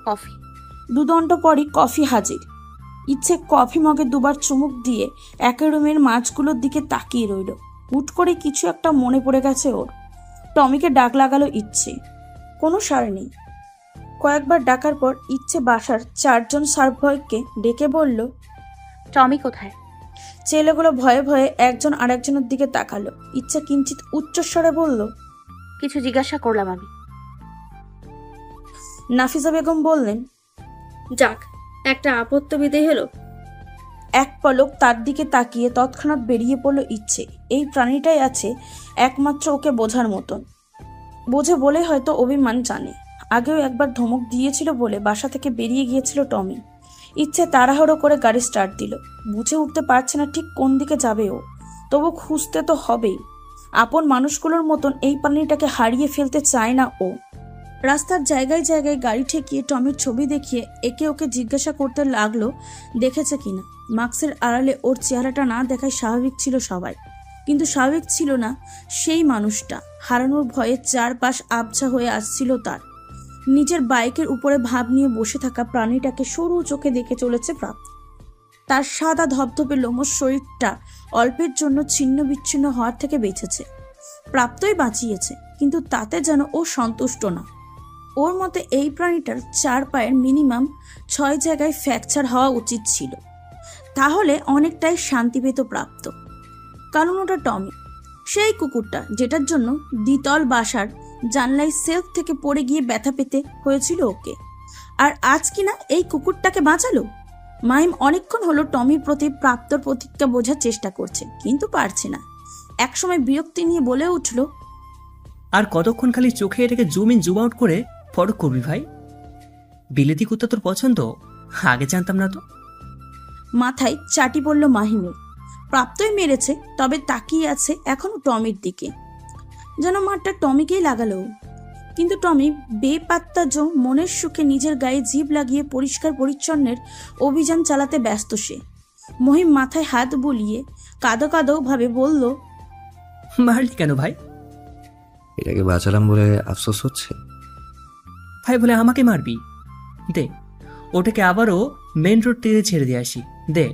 Coffee. 2 ঘন্টা পরই coffee হাজির। ইচ্ছে কফি মগে দুবার চুমুক দিয়ে অ্যাকোয়ারিয়ামের মাছগুলোর দিকে তাকিয়ে রইল। হুট করে কিছু একটা মনে পড়ে গেছে ওর। টমিকে ডাক লাগালো ইচ্ছে, কোনো সাড়া নেই। কয়েকবার ডাকার পর ইচ্ছে বাসার 4 জন সার্ভ বয়কে ডেকে বলল, টমি কোথায়? ছেলেগুলো ভয়ে ভয়ে একজন আরেকজনের দিকে তাকালো। ইচ্ছা কিঞ্চিত উচ্চস্বরে বলল, কিছু জিজ্ঞাসা করলাম আমি। নাফিসা বেগম বললেন, যাক, একটা আপত্তি বিদেয় হলো। এক পলক তার দিকে তাকিয়ে তৎক্ষণাৎ বেরিয়ে পড়ল ইচ্ছে। এই প্রাণীটাই আছে একমাত্র ওকে বোঝার মতন। বোঝে বলে হয়তো অভিমান জানে। আগেও একবার ধমক দিয়েছিল বলে বাসা থেকে বেরিয়ে গিয়েছিল টমি। ইচ্ছে তাড়াহুড়ো করে গাড়ি স্টার্ট দিল। বুঝে উঠতে পারছে না ঠিক কোন দিকে যাবে ও, তবু খুঁজতে তো হবেই। আপন মানুষগুলোর মতন এই প্রাণীটাকে হারিয়ে ফেলতে চায় না ও। রাস্তার জায়গায় জায়গায় গাড়ি ঠেকিয়ে টমির ছবি দেখিয়ে একে ওকে জিজ্ঞাসা করতে লাগলো দেখেছে কিনা। মাস্কের আড়ালে ওর চেহারাটা না দেখায় স্বাভাবিক ছিল সবাই, কিন্তু স্বাভাবিক ছিল না সেই মানুষটা। হারানোর ভয়ে চারপাশ আবছা হয়ে আসছিল তার। নিজের বাইকের উপরে ভাব নিয়ে বসে থাকা প্রাণীটাকে সরু চোখে দেখে চলেছে প্রাপ্ত। তার সাদা ধবধবে লোমশ শরীরটা অল্পের জন্য ছিন্ন বিচ্ছিন্ন হওয়ার থেকে বেঁচেছে। প্রাপ্তই বাঁচিয়েছে, কিন্তু তাতে যেন ও সন্তুষ্ট না। ওর মতে এই প্রাণীটার 4 পায়ের মিনিমাম 6 জায়গায় ফ্র্যাকচার হওয়া উচিত ছিল, তাহলে অনেকটাই শান্তি পেত প্রাপ্ত। কারণ ওটা টমি, সেই কুকুরটা যেটার জন্য দ্বিতল বাসার জানলায় সেলফ থেকে পড়ে গিয়ে ব্যথা পেতে হয়েছিল ওকে। আর আজ কিনা এই কুকুরটাকে বাঁচালো। মাহিম অনেকক্ষণ হলো টমির প্রতি প্রাপ্তর প্রতিজ্ঞা বোঝার চেষ্টা করছে, কিন্তু পারছে না। একসময় বিরক্তি নিয়ে বলে উঠল, আর কতক্ষণ খালি চোখে এটাকে জুম ইন জুম আউট করে ফটো করবি ভাই? বিলেতি কুত্তা তোর পছন্দ? আগে জানতাম না তো। মাথায় চাটি পড়ল মাহিমের। প্রাপ্তই মেরেছে, তবে তাকিয়ে আছে এখনো টমির দিকে, যেন মারটা টমিকেই লাগালো। কিন্তু টমি বেপাত্তা মনের সুখে নিজের গায়ে জিভ লাগিয়ে পরিষ্কার পরিচ্ছন্নের অভিযান চালাতে ব্যস্ত সে। মহিম মাথায় হাত বুলিয়ে কাঁদো কাঁদো ভাবে বলল, মারলি কেন ভাই? এটাকে বাঁচালাম বলে আফসোস হচ্ছে? ভাই বলে আমাকে মারবি? দে, ওটাকে আবারও মেন রোড থেকে ছেড়ে দিয়ে আসি, দে।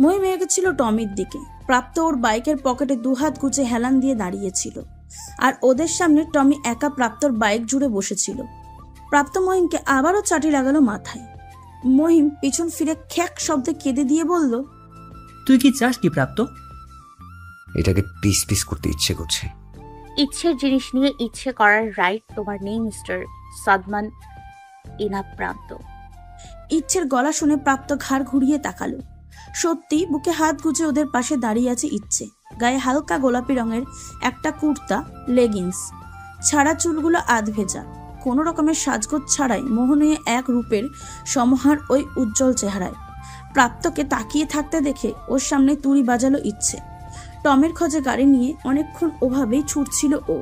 মহিম এগেছিল টমির দিকে। প্রাপ্ত ওর বাইকের পকেটে 2 হাত গুজে হেলান দিয়ে দাঁড়িয়েছিল, আর ওদের সামনে টমি একা প্রাপ্তর বাইক জুড়ে বসেছিল। প্রাপ্ত মহিমকে আবারও চাটি লাগালো মাথায়। মহিম পিছন ফিরে খ্যাক শব্দে কেঁদে দিয়ে বলল, তুই কি চাস কি প্রাপ্ত? এটাকে পিস পিস করতে ইচ্ছে করছে। ইচ্ছের জিনিস নিয়ে ইচ্ছে করার রাইট তোমার নেই মিস্টার সাদমান ইনাপ প্রান্ত। ইচ্ছের গলা শুনে প্রাপ্ত ঘাড় ঘুরিয়ে তাকালো। সত্যি বুকে হাত গুজে ওদের পাশে দাঁড়িয়ে আছে ইচ্ছে। গায়ে হালকা গোলাপি রঙের একটা কুর্তা, লেগিংস, ছাড়া চুলগুলো আধ ভেজা। কোনো রকমের সাজগোজ ছাড়াই মোহনীয় এক রূপের সমাহার ওই উজ্জ্বল চেহারায়। প্রাপ্তকে তাকিয়ে থাকতে দেখে ওর সামনে তুড়ি বাজালো ইচ্ছে। টমের খোঁজে গাড়ি নিয়ে অনেকক্ষণ ওভাবেই ছুটছিল ও।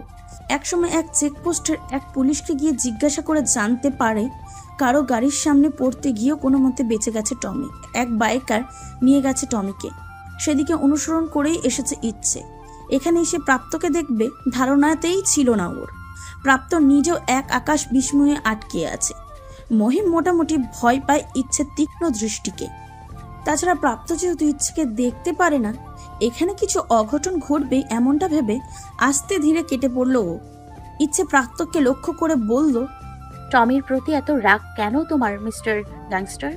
একসময় এক চেকপোস্টের এক পুলিশকে গিয়ে জিজ্ঞাসা করে জানতে পারে কারো গাড়ির সামনে পড়তে গিয়েও কোনো মতে বেঁচে গেছে টমি। এক বাইকার নিয়ে গেছে টমিকে, সেদিকে অনুসরণ করেই এসেছে ইচ্ছে। এখানে এসে প্রাপ্তকে দেখবে ধারণাতেই ছিল না ওর। প্রাপ্ত নিজেও এক আকাশ বিস্ময়ে আটকে আছে। মহিম মোটামুটি ভয় পায় ইচ্ছের তীক্ষ্ণ দৃষ্টিকে। তাছাড়া প্রাপ্ত যেহেতু ইচ্ছেকে দেখতে পারে না, এখানে কিছু অঘটন ঘটবে এমনটা ভেবে আস্তে ধীরে কেটে পড়ল ও। ইচ্ছে প্রাপ্তকে লক্ষ্য করে বলল, টমির প্রতি এত রাগ কেন তোমার মিস্টার গ্যাংস্টার?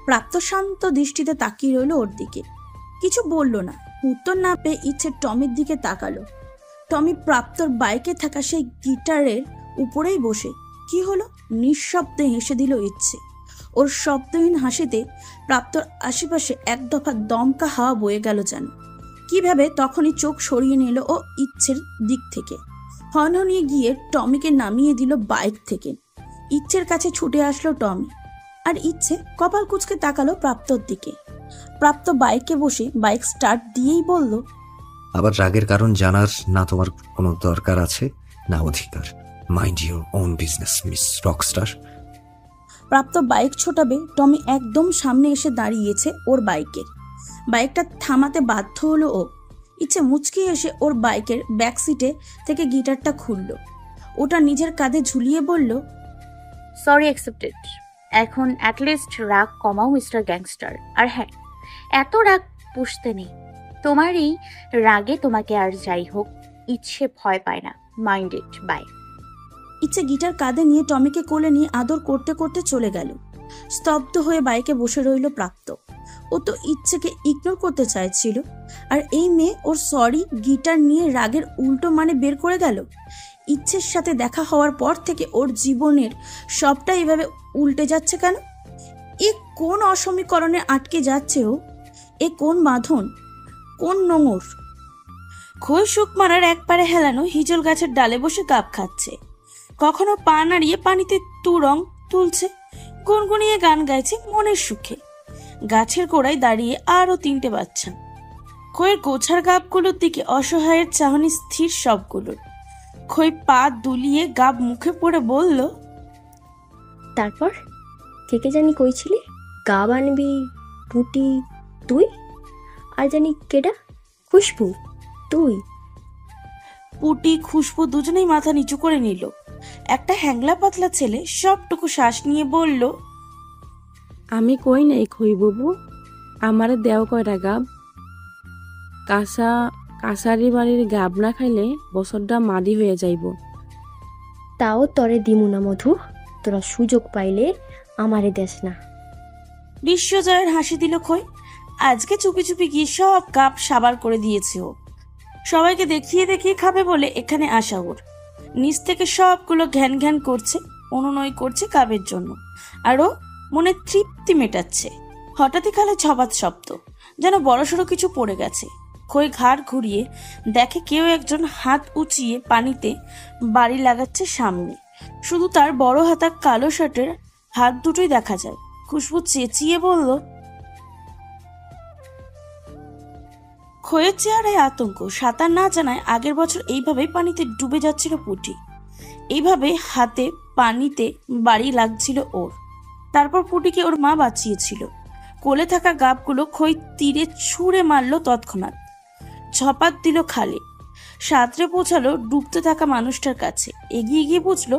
প্রাপ্ত শান্ত দৃষ্টিতে তাকিয়ে রইল ওর দিকে, কিছু বলল না। উত্তর না পেয়ে ইচ্ছে টমির দিকে তাকালো। টমি প্রাপ্তর বাইকে থাকা সেই গিটারের উপরেই বসে। কি হলো? নিঃশব্দে হেসে দিল ইচ্ছে। ওর শব্দহীন হাসিতে প্রাপ্তর আশেপাশে এক দফা দমকা হাওয়া বয়ে গেল যেন। কিভাবে তখনই চোখ সরিয়ে নিল ও ইচ্ছের দিক থেকে। হনহনিয়ে গিয়ে টমিকে নামিয়ে দিল বাইক থেকে। ইচ্ছের কাছে ছুটে আসলো টমি, আর ইচ্ছে কপাল কুঁচকে তাকালো প্রাপ্তর দিকে। প্রাপ্ত বাইকে বসে বাইক স্টার্ট দিয়েই বলল, আবার রাগের কারণ জানার না তোমার কোনো দরকার আছে না অধিকার। Mind your own business miss Rockstar. প্রাপ্ত বাইক ছোটাবে, টমি একদম সামনে এসে দাঁড়িয়েছে ওর বাইকের। বাইকটা থামাতে বাধ্য হলো ও। ইচ্ছে মুচকি এসে ওর বাইকের ব্যাক সিটে থেকে গিটারটা খুলল। ওটা নিজের কাঁধে ঝুলিয়ে বলল, সরি অ্যাকসেপ্টেড। এখন অ্যাটলিস্ট রাগ কমাও মিস্টার গ্যাংস্টার। আর হ্যাঁ, এত রাগ পুষতে নেই। তোমার এই রাগে তোমাকে আর যাই হোক ইচ্ছে ভয় পায় না। Mind it. বাই। ইচ্ছে গিটার কাঁধে নিয়ে টমিকে কোলে নিয়ে আদর করতে করতে চলে গেল। স্তব্ধ হয়ে বাইকে বসে রইল প্রাপ্ত। ও তো ইচ্ছেকে ইগনোর করতে চাইছিল, আর এই মেয়ে ওর সরি গিটার নিয়ে রাগের উল্টো মানে বের করে গেল। ইচ্ছের সাথে দেখা হওয়ার পর থেকে ওর জীবনের সবটা এভাবে উল্টে যাচ্ছে কেন? এ কোন অসমীকরণে আটকে যাচ্ছে ও? এ কোন বাঁধন, কোন নোঙর? খই শুকমারার একবারে হেলানো হিজল গাছের ডালে বসে গাব খাচ্ছে, কখনো পা নাড়িয়ে পানিতে তুরং তুলছে, গুনগুনিয়ে গান গাইছে মনের সুখে। গাছের গোড়ায় দাঁড়িয়ে আরো 3টে বাচ্চা। খইয়ের গোছার গাবগুলোর দিকে অসহায়ের চাহনি স্থির সবগুলোর। খই পা দুলিয়ে গাব মুখে পড়ে বলল, তারপর থেকে জানি কইছিলি গাব আনবি পুটি তুই, আর জানি কেডা খুশবু তুই। পুটি খুশবু দুজনেই মাথা নিচু করে নিল। একটা হ্যাংলা পাতলা ছেলে সবটুকু শ্বাস নিয়ে বলল, আমি কই নাই খই বুবু, আমারে দেও কয়টা গাব। কাছারি বাড়ির গাব না খাইলে বছরটা মাদি হয়ে যাইব। তাও তরে দিমু না মধু, তোরা সুযোগ পাইলে আমারে দেশ না। বিশ্বজয়ের হাসি দিল খই। আজকে চুপি চুপি গিয়ে সব কাপ সাবার করে দিয়েছে ও। সবাইকে দেখিয়ে দেখিয়ে খাবে বলে এখানে আসা ওর। নিচ থেকে সবগুলো ঘ্যান ঘ্যান করছে, অনুনয় করছে কাবের জন্য, আরও মনে তৃপ্তি মেটাচ্ছে। হঠাৎই খালে ছবাত শব্দ, যেন বড়সড় কিছু পড়ে গেছে। খই ঘাড় ঘুরিয়ে দেখে কেউ একজন হাত উঁচিয়ে পানিতে বাড়ি লাগাচ্ছে সামনে। শুধু তার বড় হাতা কালো শার্টের হাত দুটোই দেখা যায়। খুশবু চেঁচিয়ে বলল, খইয়ের চেহারায় আতঙ্ক। সাঁতার না জানায় আগের বছর এইভাবেই পানিতে ডুবে যাচ্ছিল পুটি। এইভাবে হাতে পানিতে বাড়ি লাগছিল ওর। তারপর পুটিকে ওর মা বাঁচিয়েছিল। কোলে থাকা গাবগুলো খই তীরে ছুঁড়ে মারল তৎক্ষণাৎ। ঝপাত দিল খালে। সাঁতরে পৌঁছালো ডুবতে থাকা মানুষটার কাছে। এগিয়ে গিয়ে বুঝলো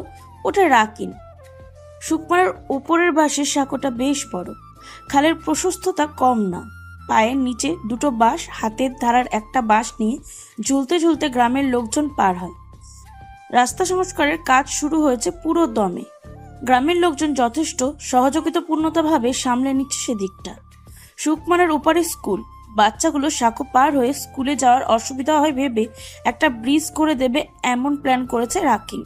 ওটা রাকিন। শুকমারার ওপরের বাঁশের সাঁকোটা বেশ বড়, খালের প্রশস্ততা কম না। পায়ের নিচে 2টো বাঁশ, হাতের ধারার একটা বাঁশ নিয়ে ঝুলতে ঝুলতে গ্রামের লোকজন পার হয়। রাস্তা সংস্কারের কাজ শুরু হয়েছে পুরো দমে। গ্রামের লোকজন যথেষ্ট সহযোগিতাপূর্ণতাভাবে সামলে নিচ্ছে সেদিকটা। শুকমারার ওপারে স্কুল। বাচ্চাগুলো সাঁকো পার হয়ে স্কুলে যাওয়ার অসুবিধা হয় ভেবে একটা ব্রিজ করে দেবে এমন প্ল্যান করেছে রাকিন।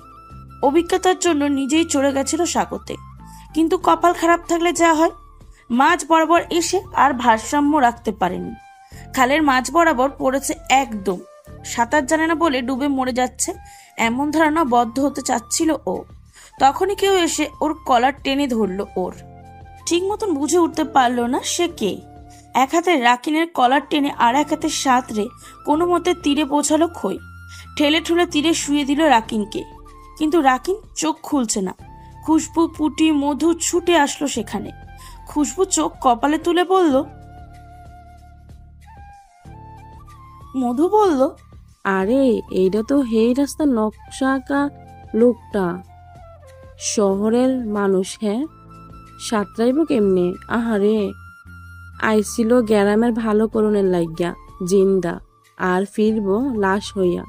অভিজ্ঞতার জন্য নিজেই চড়ে গেছিল সাঁকোতে, কিন্তু কপাল খারাপ থাকলে যা হয়, মাঝ বরাবর এসে আর ভারসাম্য রাখতে পারেনি। খালের মাঝ বরাবর পড়েছে একদম। সাঁতার জানে না বলে ডুবে মরে যাচ্ছে এমন ধারণা বদ্ধ হতে চাচ্ছিল ও। তখনই কেউ এসে ওর কলার টেনে ধরল। ওর ঠিক মতন বুঝে উঠতে পারল না সে কে। এক হাতে রাকিনের কলার টেনে আর এক হাতে সাঁতরে কোনো মতে তীরে পৌঁছালো খই। ঠেলে ঠুলে তীরে শুয়ে দিল রাকিনকে, কিন্তু রাকিন চোখ খুলছে না। খুশবু, পুটি, মধু ছুটে আসলো সেখানে। খুশবু চোখ কপালে তুলে বলল, মধু বলল, আরে এইটা তো হেই রাস্তার নকশা আঁকা লোকটা। শহরের মানুষ, হ্যাঁ সাঁতরাইব কেমনে? আহারে, আইছিল গ্রামের ভালো করণের লাগিয়া জিন্দা, আর ফিরবো লাশ হইয়া।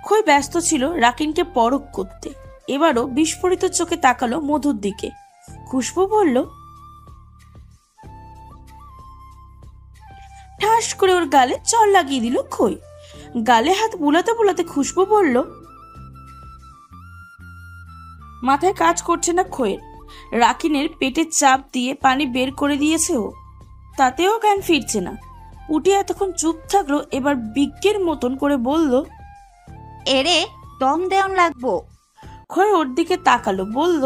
খই ব্যস্ত ছিল রাকিনকে পরখ করতে। এবারও বিস্ফোরিত চোখে তাকালো মধুর দিকে। খুশবু বলল, ঠাস করে ওর গালে চড় লাগিয়ে দিল খই। গালে হাত বুলাতে বুলাতে খুশবু বলল, মাথায় কাজ করছে না খইয়ের। রাকিনের পেটে চাপ দিয়ে পানি বের করে দিয়েছে ও, তাতেও জ্ঞান ফিরছে না। পুটি এতক্ষণ চুপ থাকলো, এবার বিজ্ঞের মতন করে বলল, এরে দম দেওয়ান লাগবো। খই ওর দিকে তাকালো, বলল,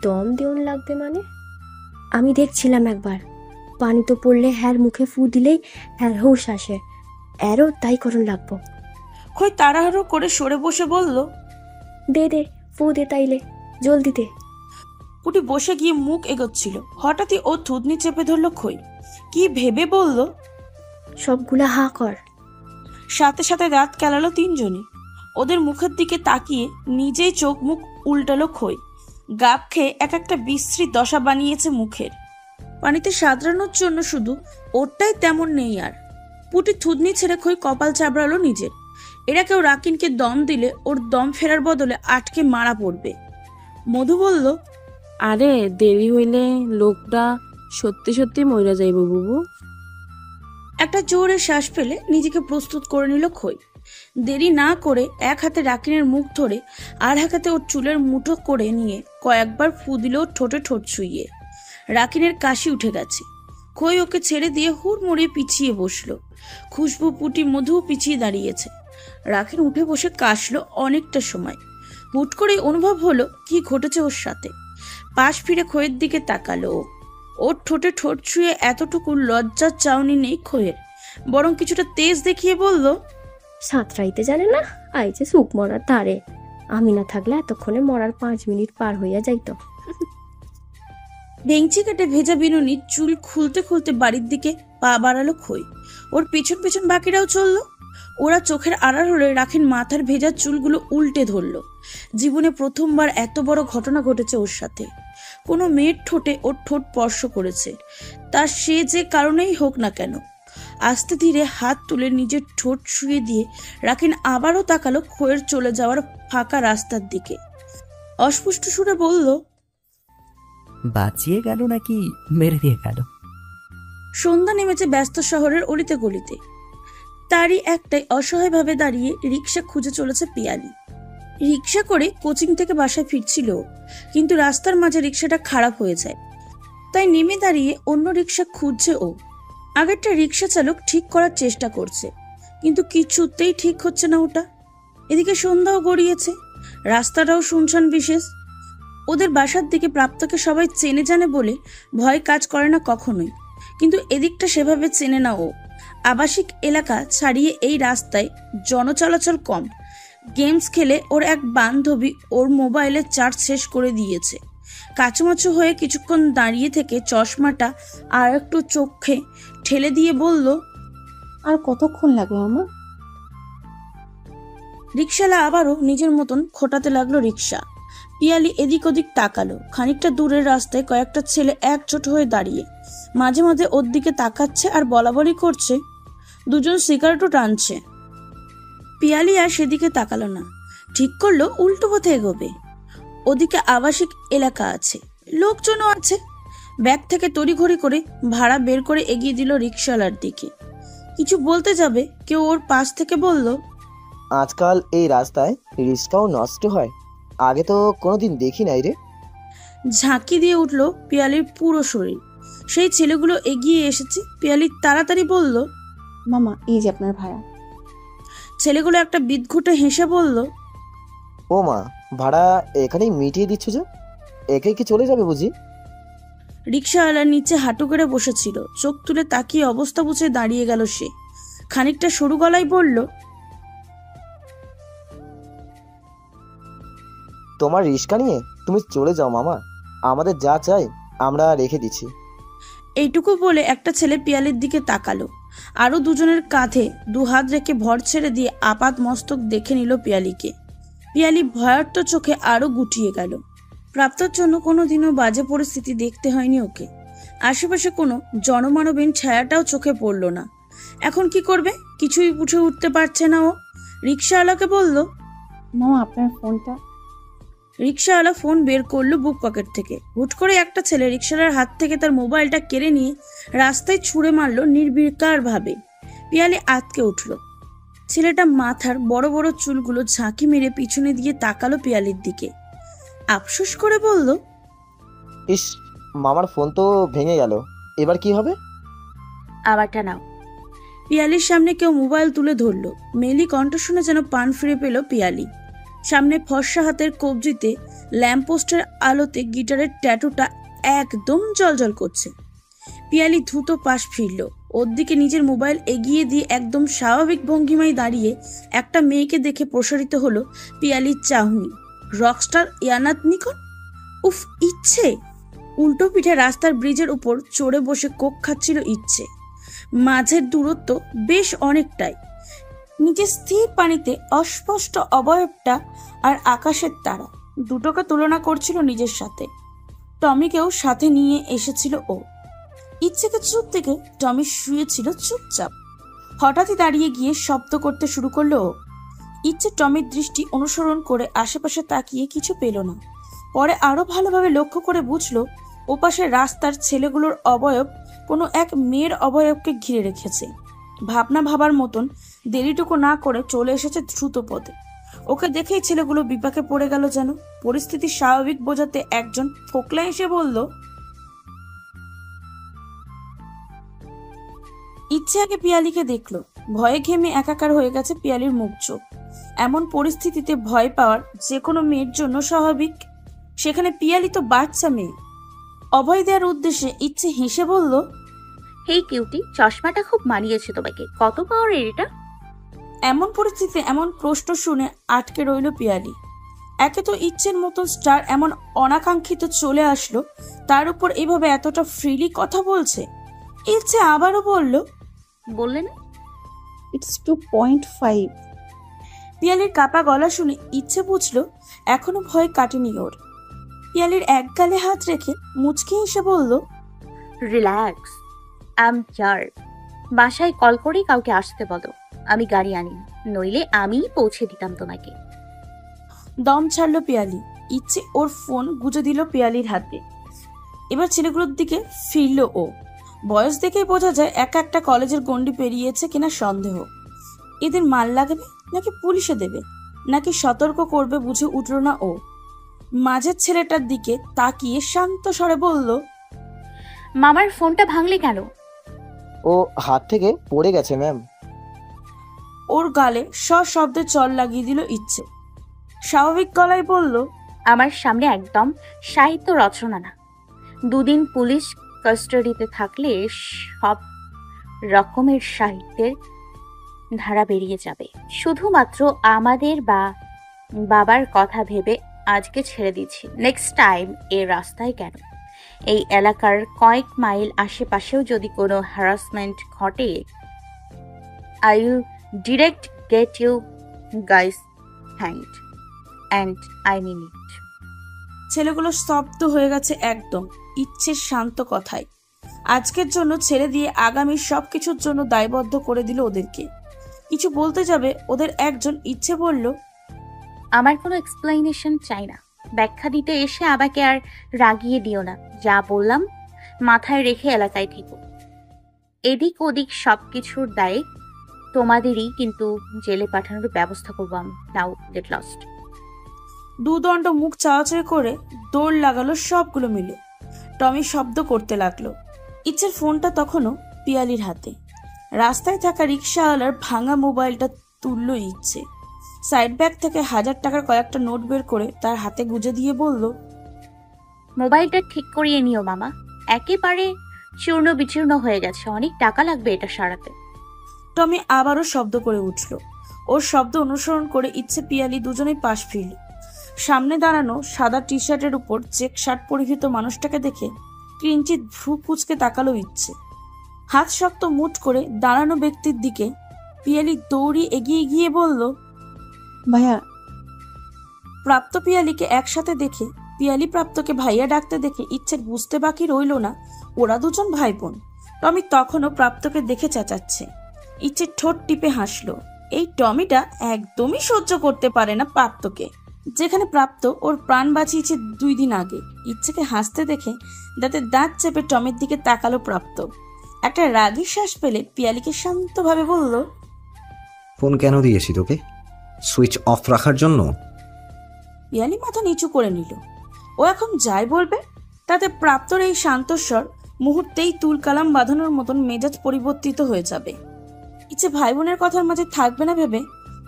দম দেউন লাগবে মানে? আমি দেখছিলাম একবার, পানি তো পড়লে হ্যার মুখে ফু দিলেই হ্যার হুঁশ আসে, এরও তাই করুন লাগবো। খই তাড়াহুড়ো করে সরে বসে বলল, দে দে ফু দে তাইলে, জলদি দে। পুটি বসে গিয়ে মুখ এগোচ্ছিল। হঠাৎই ও থুতনি চেপে ধরল খই। কি ভেবে বলল, সবগুলা হা কর। সাথে সাথে দাঁত কেলালো 3জনই। ওদের মুখের দিকে তাকিয়ে নিজেই চোখ মুখ উল্টালো খই। গাব খেয়ে এক একটা বিশ্রী দশা বানিয়েছে মুখের। পানিতে সাঁতরানোর জন্য শুধু ওরটাই তেমন নেই আর। পুটি থুতনি ছেড়ে খই কপাল চাবড়ালো নিজের। এরা কেউ রাকিনকে দম দিলে ওর দম ফেরার বদলে আটকে মারা পড়বে। মধু বলল, আরে দেরি হইলে লোকটা সত্যি সত্যি মইরা যাইব বুবু। একটা জোরে শ্বাস ফেলে নিজেকে প্রস্তুত করে নিল খই। দেরি না করে এক হাতে রাকিনের মুখ ধরে আর এক হাতে ওর চুলের মুঠো করে নিয়ে কয়েকবার ফু দিল ওর ঠোঁটে ঠোঁট ছুঁয়ে। রাকিনের কাশি উঠে গেছে। খই ওকে ছেড়ে দিয়ে হুড়মুড়িয়ে পিছিয়ে বসলো। খুশবু, পুটি, মধু পিছিয়ে দাঁড়িয়েছে। রাকিন উঠে বসে কাশলো অনেকটা সময়। হুট করে অনুভব হলো কি ঘটেছে ওর সাথে। পাশ ফিরে খইয়ের দিকে তাকালো। ওর ঠোঁটে ঠোঁট ছুঁয়ে এতটুকু লজ্জার চাউনি নেই খইয়ের, বরং কিছুটা তেজ দেখিয়ে বলল, সাঁতরাইতে জানে না, আইছে সুপ মরার তারে। আমি না থাকলে এতক্ষণে মরার 5 মিনিট পার হইয়া যাইত। ভেঙচি কেটে ভেজা বিনুনি চুল খুলতে খুলতে বাড়ির দিকে পা বাড়ালো খই। ওর পেছন পেছন বাকিরাও চলল। ওরা চোখের আড়াল হলে রাখিন মাথার ভেজা চুলগুলো উল্টে ধরল। জীবনে প্রথমবার এত বড় ঘটনা ঘটেছে ওর সাথে। কোনো মেয়ের ঠোঁটে ওর ঠোঁট স্পর্শ করেছে, তার সে যে কারণেই হোক না কেন। আস্তে ধীরে হাত তুলে নিজের ঠোঁট শুয়ে দিয়ে রাখিন আবারও তাকালো খইয়ের চলে যাওয়ার ফাঁকা রাস্তার দিকে। অস্পষ্ট সুরে বলল, বাঁচিয়ে গেল নাকি মেরে দিয়ে গেল? সন্ধ্যা নেমেছে ব্যস্ত শহরের অলিতে গলিতে। তারই একটাই অসহায়ভাবে দাঁড়িয়ে রিক্সা খুঁজে চলেছে পিয়ালি। রিক্সা করে কোচিং থেকে বাসায় ফিরছিল, কিন্তু রাস্তার মাঝে রিক্সাটা খারাপ হয়ে যায়। তাই নেমে দাঁড়িয়ে অন্য রিক্সা খুঁজছে ও। আগেরটা রিক্সা চালক ঠিক করার চেষ্টা করছে, কিন্তু কিছুতেই ঠিক হচ্ছে না ওটা। এদিকে সন্ধ্যাও গড়িয়েছে, রাস্তাটাও শুনশান বিশেষ। ওদের বাসার দিকে প্রাপ্তকে সবাই চেনে জানে বলে ভয় কাজ করে না কখনোই, কিন্তু এদিকটা সেভাবে চেনে না ও। আবাসিক এলাকা ছাড়িয়ে এই রাস্তায় জনচলাচল কম। গেমস খেলে ওর এক বান্ধবী ওর মোবাইলে চার্জ শেষ করে দিয়েছে। কাচুমাচু হয়ে কিছুক্ষণ দাঁড়িয়ে থেকে চশমাটা আর একটু চোখে ঠেলে দিয়ে বলল, আর কতক্ষণ লাগবে মামা? রিক্সালা আবারও নিজের মতন খোটাতে লাগলো রিক্সা। পিয়ালি এদিক ওদিক তাকালো। খানিকটা দূরের রাস্তায় কয়েকটা ছেলে একজোট হয়ে দাঁড়িয়ে মাঝে মাঝে ওর দিকে তাকাচ্ছে আর বলাবলি করছে। দুজন সিগারেটও টানছে। পিয়ালি আর সেদিকে তাকালো না, ঠিক করলো উল্টো পথে এগোবে। ওদিকে আবাসিক এলাকা আছে, লোকজনও আছে। ব্যাগ থেকে তড়িঘড়ি করে ভাড়া বের করে এগিয়ে দিল রিক্সাওয়ালার দিকে। কিছু বলতে যাবে, কেউ ওর পাশ থেকে বলল, আজকাল এই রাস্তায় রিক্সাও নষ্ট হয়, আগে তো কোনোদিন দেখি নাই রে। ঝাঁকি দিয়ে উঠলো পিয়ালির পুরো শরীর। সেই ছেলেগুলো এগিয়ে এসেছে। পিয়ালি তাড়াতাড়ি বলল, মামা এই যে আপনার ভাড়া। ছেলেগুলো একটা বিদঘুটে হেসে বলল, ও মা, ভাড়া এখানেই মিটিয়ে দিচ্ছ যে? একে কি চলে যাবে বুঝি? রিক্সাওয়ালা নিচে হাঁটু করে বসেছিল। চোখ তুলে তাকিয়ে অবস্থা বুঝে দাঁড়িয়ে গেল সে। খানিকটা সরু গলায় বলল, তোমার রিক্সা নিয়ে তুমি চলে যাও মামা, আমাদের যা চাই আমরা রেখে দিচ্ছি। এইটুকু বলে একটা ছেলে পিয়ালির দিকে তাকালো। আরো দুজনের কাঁধে 2 হাত রেখে ভর ছেড়ে দিয়ে আপাত মস্তক দেখে নিল পিয়ালিকে। পিয়ালি ভয়ার্ত চোখে আরো গুটিয়ে গেল। প্রাপ্তর জন্য কোনোদিনও বাজে পরিস্থিতি দেখতে হয়নি ওকে। আশেপাশে কোনো জনমানবহীন ছায়াটাও চোখে পড়ল না। এখন কি করবে কিছুই উঠে উঠতে পারছে না ও। রিক্সাওয়ালাকে বলল, মামা আপনার ফোনটা। রিক্সাওয়ালা ফোন বের করলো বুক পকেট থেকে। হুট করে একটা ছেলে রিক্সাওয়ালার হাত থেকে তার মোবাইলটা কেড়ে নিয়ে রাস্তায় ছুঁড়ে মারলো নির্বিকার ভাবে। পিয়ালি আতকে উঠল। ছেলেটা মাথার বড় বড় চুলগুলো ঝাঁকি মেরে পিছনে দিয়ে তাকালো পিয়ালির দিকে। আফসোস করে বলল, ইস, মামার ফোন তো ভেঙে গেল, এবার কি হবে? আবারটা নাও। পিয়ালির সামনে কেউ মোবাইল তুলে ধরলো। মেলি কণ্ঠ শুনে যেন পান ফিরে পেল পিয়ালি। সামনে ফর্সা হাতের কবজিতে ল্যাম্পপোস্টের আলোতে গিটারের ট্যাটুটা একদম জলজল করছে। পিয়ালি দ্রুত পাশ ফিরল। ওর দিকে নিজের মোবাইল এগিয়ে দিয়ে একদম স্বাভাবিক ভঙ্গিমায় দাঁড়িয়ে একটা মেয়েকে দেখে প্রসারিত হলো পিয়ালির চাহনি। রকস্টার ইয়ানাত নিকন। উফ, ইচ্ছে! উল্টো পিঠে রাস্তার ব্রিজের উপর চড়ে বসে কোক খাচ্ছিল ইচ্ছে। মাঝের দূরত্ব বেশ অনেকটাই। নিচে স্থির পানিতে অস্পষ্ট অবয়বটা আর আকাশের তারা। দুটোকে তুলনা করছিল নিজের সাথে। টমিকেও সাথে নিয়ে এসেছিল ও। ইচ্ছেকে চুপ থেকে টমি শুয়েছিল চুপচাপ। হঠাৎই দাঁড়িয়ে গিয়ে শব্দ করতে শুরু করলো ও। ইচ্ছে টমির দৃষ্টি অনুসরণ করে আশেপাশে তাকিয়ে কিছু পেল না। পরে আরো ভালোভাবে লক্ষ্য করে বুঝলো ওপাশে রাস্তার ছেলেগুলোর অবয়ব কোনো এক মেয়ের অবয়বকে ঘিরে রেখেছে। ভাবনা ভাবার মতন দেরিটুকু না করে চলে এসেছে দ্রুত পদে। ওকে দেখেই ছেলেগুলো বিপাকে পড়ে গেল যেন। পরিস্থিতি স্বাভাবিক বোঝাতে একজন ফোকলা এসে বলল, ইচ্ছে আগে পিয়ালিকে দেখলো। ভয়ে ঘেমে একাকার হয়ে গেছে পিয়ালির মুখ চোখ। এমন পরিস্থিতিতে ভয় পাওয়ার যে কোনো মেয়ের জন্য স্বাভাবিক, সেখানে পিয়ালি তো বাচ্চা মেয়ে। অভয় দেওয়ার উদ্দেশ্যে ইচ্ছে হেসে বলল, হেই কিউটি, চশমাটা খুব মানিয়েছে তোমাকে। কত পাওয়ারের এটা? এমন পরিস্থিতিতে এমন প্রশ্ন শুনে আটকে রইল পিয়ালি। একে তো ইচ্ছের মতন স্টার এমন অনাকাঙ্ক্ষিত চলে আসলো, তার উপর এভাবে এতটা ফ্রিলি কথা বলছে। ইচ্ছে আবারও বলল, বললে না? ইটস 2.5। পিয়ালির কাপা গলা শুনে ইচ্ছে বুঝলো এখনো ভয় কাটেনি ওর। পিয়ালির এক গালে হাত রেখে মুচকি হেসে বলল, রিল্যাক্স, আম হিয়ার। বাসায় কল করেই কাউকে আসতে বলো, আমি গাড়ি আনি, নইলে আমিই পৌঁছে দিতাম তোমাকে। দম ছাড়লো পিয়ালি। ইচ্ছে ওর ফোন গুজে দিল পিয়ালির হাতে। এবার ছেলেগুলোর দিকে ফিরল ও। বয়স দেখেই বোঝা যায় একা একটা কলেজের গণ্ডি পেরিয়েছে কিনা সন্দেহ। এদের মাল লাগবে নাকি পুলিশে দেবে নাকি সতর্ক করবে বুঝে উঠল না ও। মাঝের ছেলেটার দিকে তাকিয়ে শান্ত স্বরে বলল, মামার ফোনটা ভাঙলে কেন? ও হাত থেকে পড়ে গেছে ম্যাম। ওর গালে সশব্দে চল লাগিয়ে দিল ইচ্ছে। স্বাভাবিক গলায় বলল, আমার সামনে একদম সাহিত্য রচনা না। দুদিন পুলিশ কাস্টাডিতে থাকলে সব রকমের সাহিত্যের ধারা বেরিয়ে যাবে। শুধুমাত্র আমাদের বা বাবার কথা ভেবে আজকে ছেড়ে দিচ্ছি। নেক্সট টাইম এ রাস্তায় কেন, এই এলাকার কয়েক মাইল আশেপাশেও যদি কোনো হ্যারাসমেন্ট ঘটে, I will direct get you guys hanged, and I mean it. ছেলেগুলো স্তব্ধ হয়ে গেছে একদম ইচ্ছের শান্ত কথায়। আজকের জন্য ছেড়ে দিয়ে আগামী সবকিছুর জন্য দায়বদ্ধ করে দিল ওদেরকে। কিছু বলতে যাবে ওদের একজন ইচ্ছে বলল, আমার কোনো এক্সপ্লেনেশন চাই না। ব্যাখ্যা দিতে এসে আমাকে আর রাগিয়ে দিও না। যা বললাম মাথায় রেখে এলাকায় থেকো। এদিক ওদিক সবকিছুর দায়ে তোমাদেরই কিন্তু জেলে পাঠানোর ব্যবস্থা করবো আমি। নাও গেট লস্ট। দুদণ্ড মুখ চাওয়াচাই করে দৌড় লাগালো সবগুলো মিলে। টমি শব্দ করতে লাগলো। ইচ্ছের ফোনটা তখনও পিয়ালির হাতে। রাস্তায় থাকা রিক্সাওয়ালার ভাঙা মোবাইলটা তুলল ইচ্ছে। সাইড ব্যাগ থেকে 1000 টাকার কয়েকটা নোট বের করে তার হাতে গুজে দিয়ে বলল, মোবাইলটা ঠিক করিয়ে নিও মামা, একেবারে চূর্ণ বিচূর্ণ হয়ে গেছে। অনেক টাকা লাগবে এটা সারাতে। টমি আবারও শব্দ করে উঠল। ওর শব্দ অনুসরণ করে ইচ্ছে পিয়ালি দুজনেই পাশ ফিরল। সামনে দাঁড়ানো সাদা টি শার্টের উপর চেক শার্ট পরিহিত মানুষটাকে দেখে কিঞ্চিত ভ্রু কুচকে তাকালো ইচ্ছে। হাত শক্ত মুঠ করে দাঁড়ানো ব্যক্তির দিকে পিয়ালি দৌড়ি এগিয়ে গিয়ে বলল, ভাইয়া। প্রাপ্ত পিয়ালিকে একসাথে দেখে পিয়ালি প্রাপ্তকে ভাইয়া ডাকতে দেখে ইচ্ছে বুঝতে বাকি রইল না ওরা দুজন ভাই বোন। টমি তখনও প্রাপ্তকে দেখে চেঁচাচ্ছে। ইচ্ছে ঠোঁট টিপে হাসলো। এই টমিটা একদমই সহ্য করতে পারে না প্রাপ্তকে, যেখানে প্রাপ্ত ওর প্রাণ বাঁচিয়েছে 2 দিন আগে। ইচ্ছেকে হাসতে দেখে দাঁতে দাঁত চেপে টমির দিকে তাকালো প্রাপ্ত। একটা রাগী শ্বাস পেলে পিয়ালিকে শান্তভাবে বলল, ফোন কেন দিয়েছি তোকে? সুইচ অফ রাখার জন্য? পিয়ালি মাথা নিচু করে নিল। ও এখন যাই বলবে তাতে প্রাপ্তর এই শান্তস্বর মুহূর্তেই তুলকালাম বাঁধানোর মতন মেজাজ পরিবর্তিত হয়ে যাবে। ইচ্ছে ভাই বোনের কথার মাঝে থাকবে না ভেবে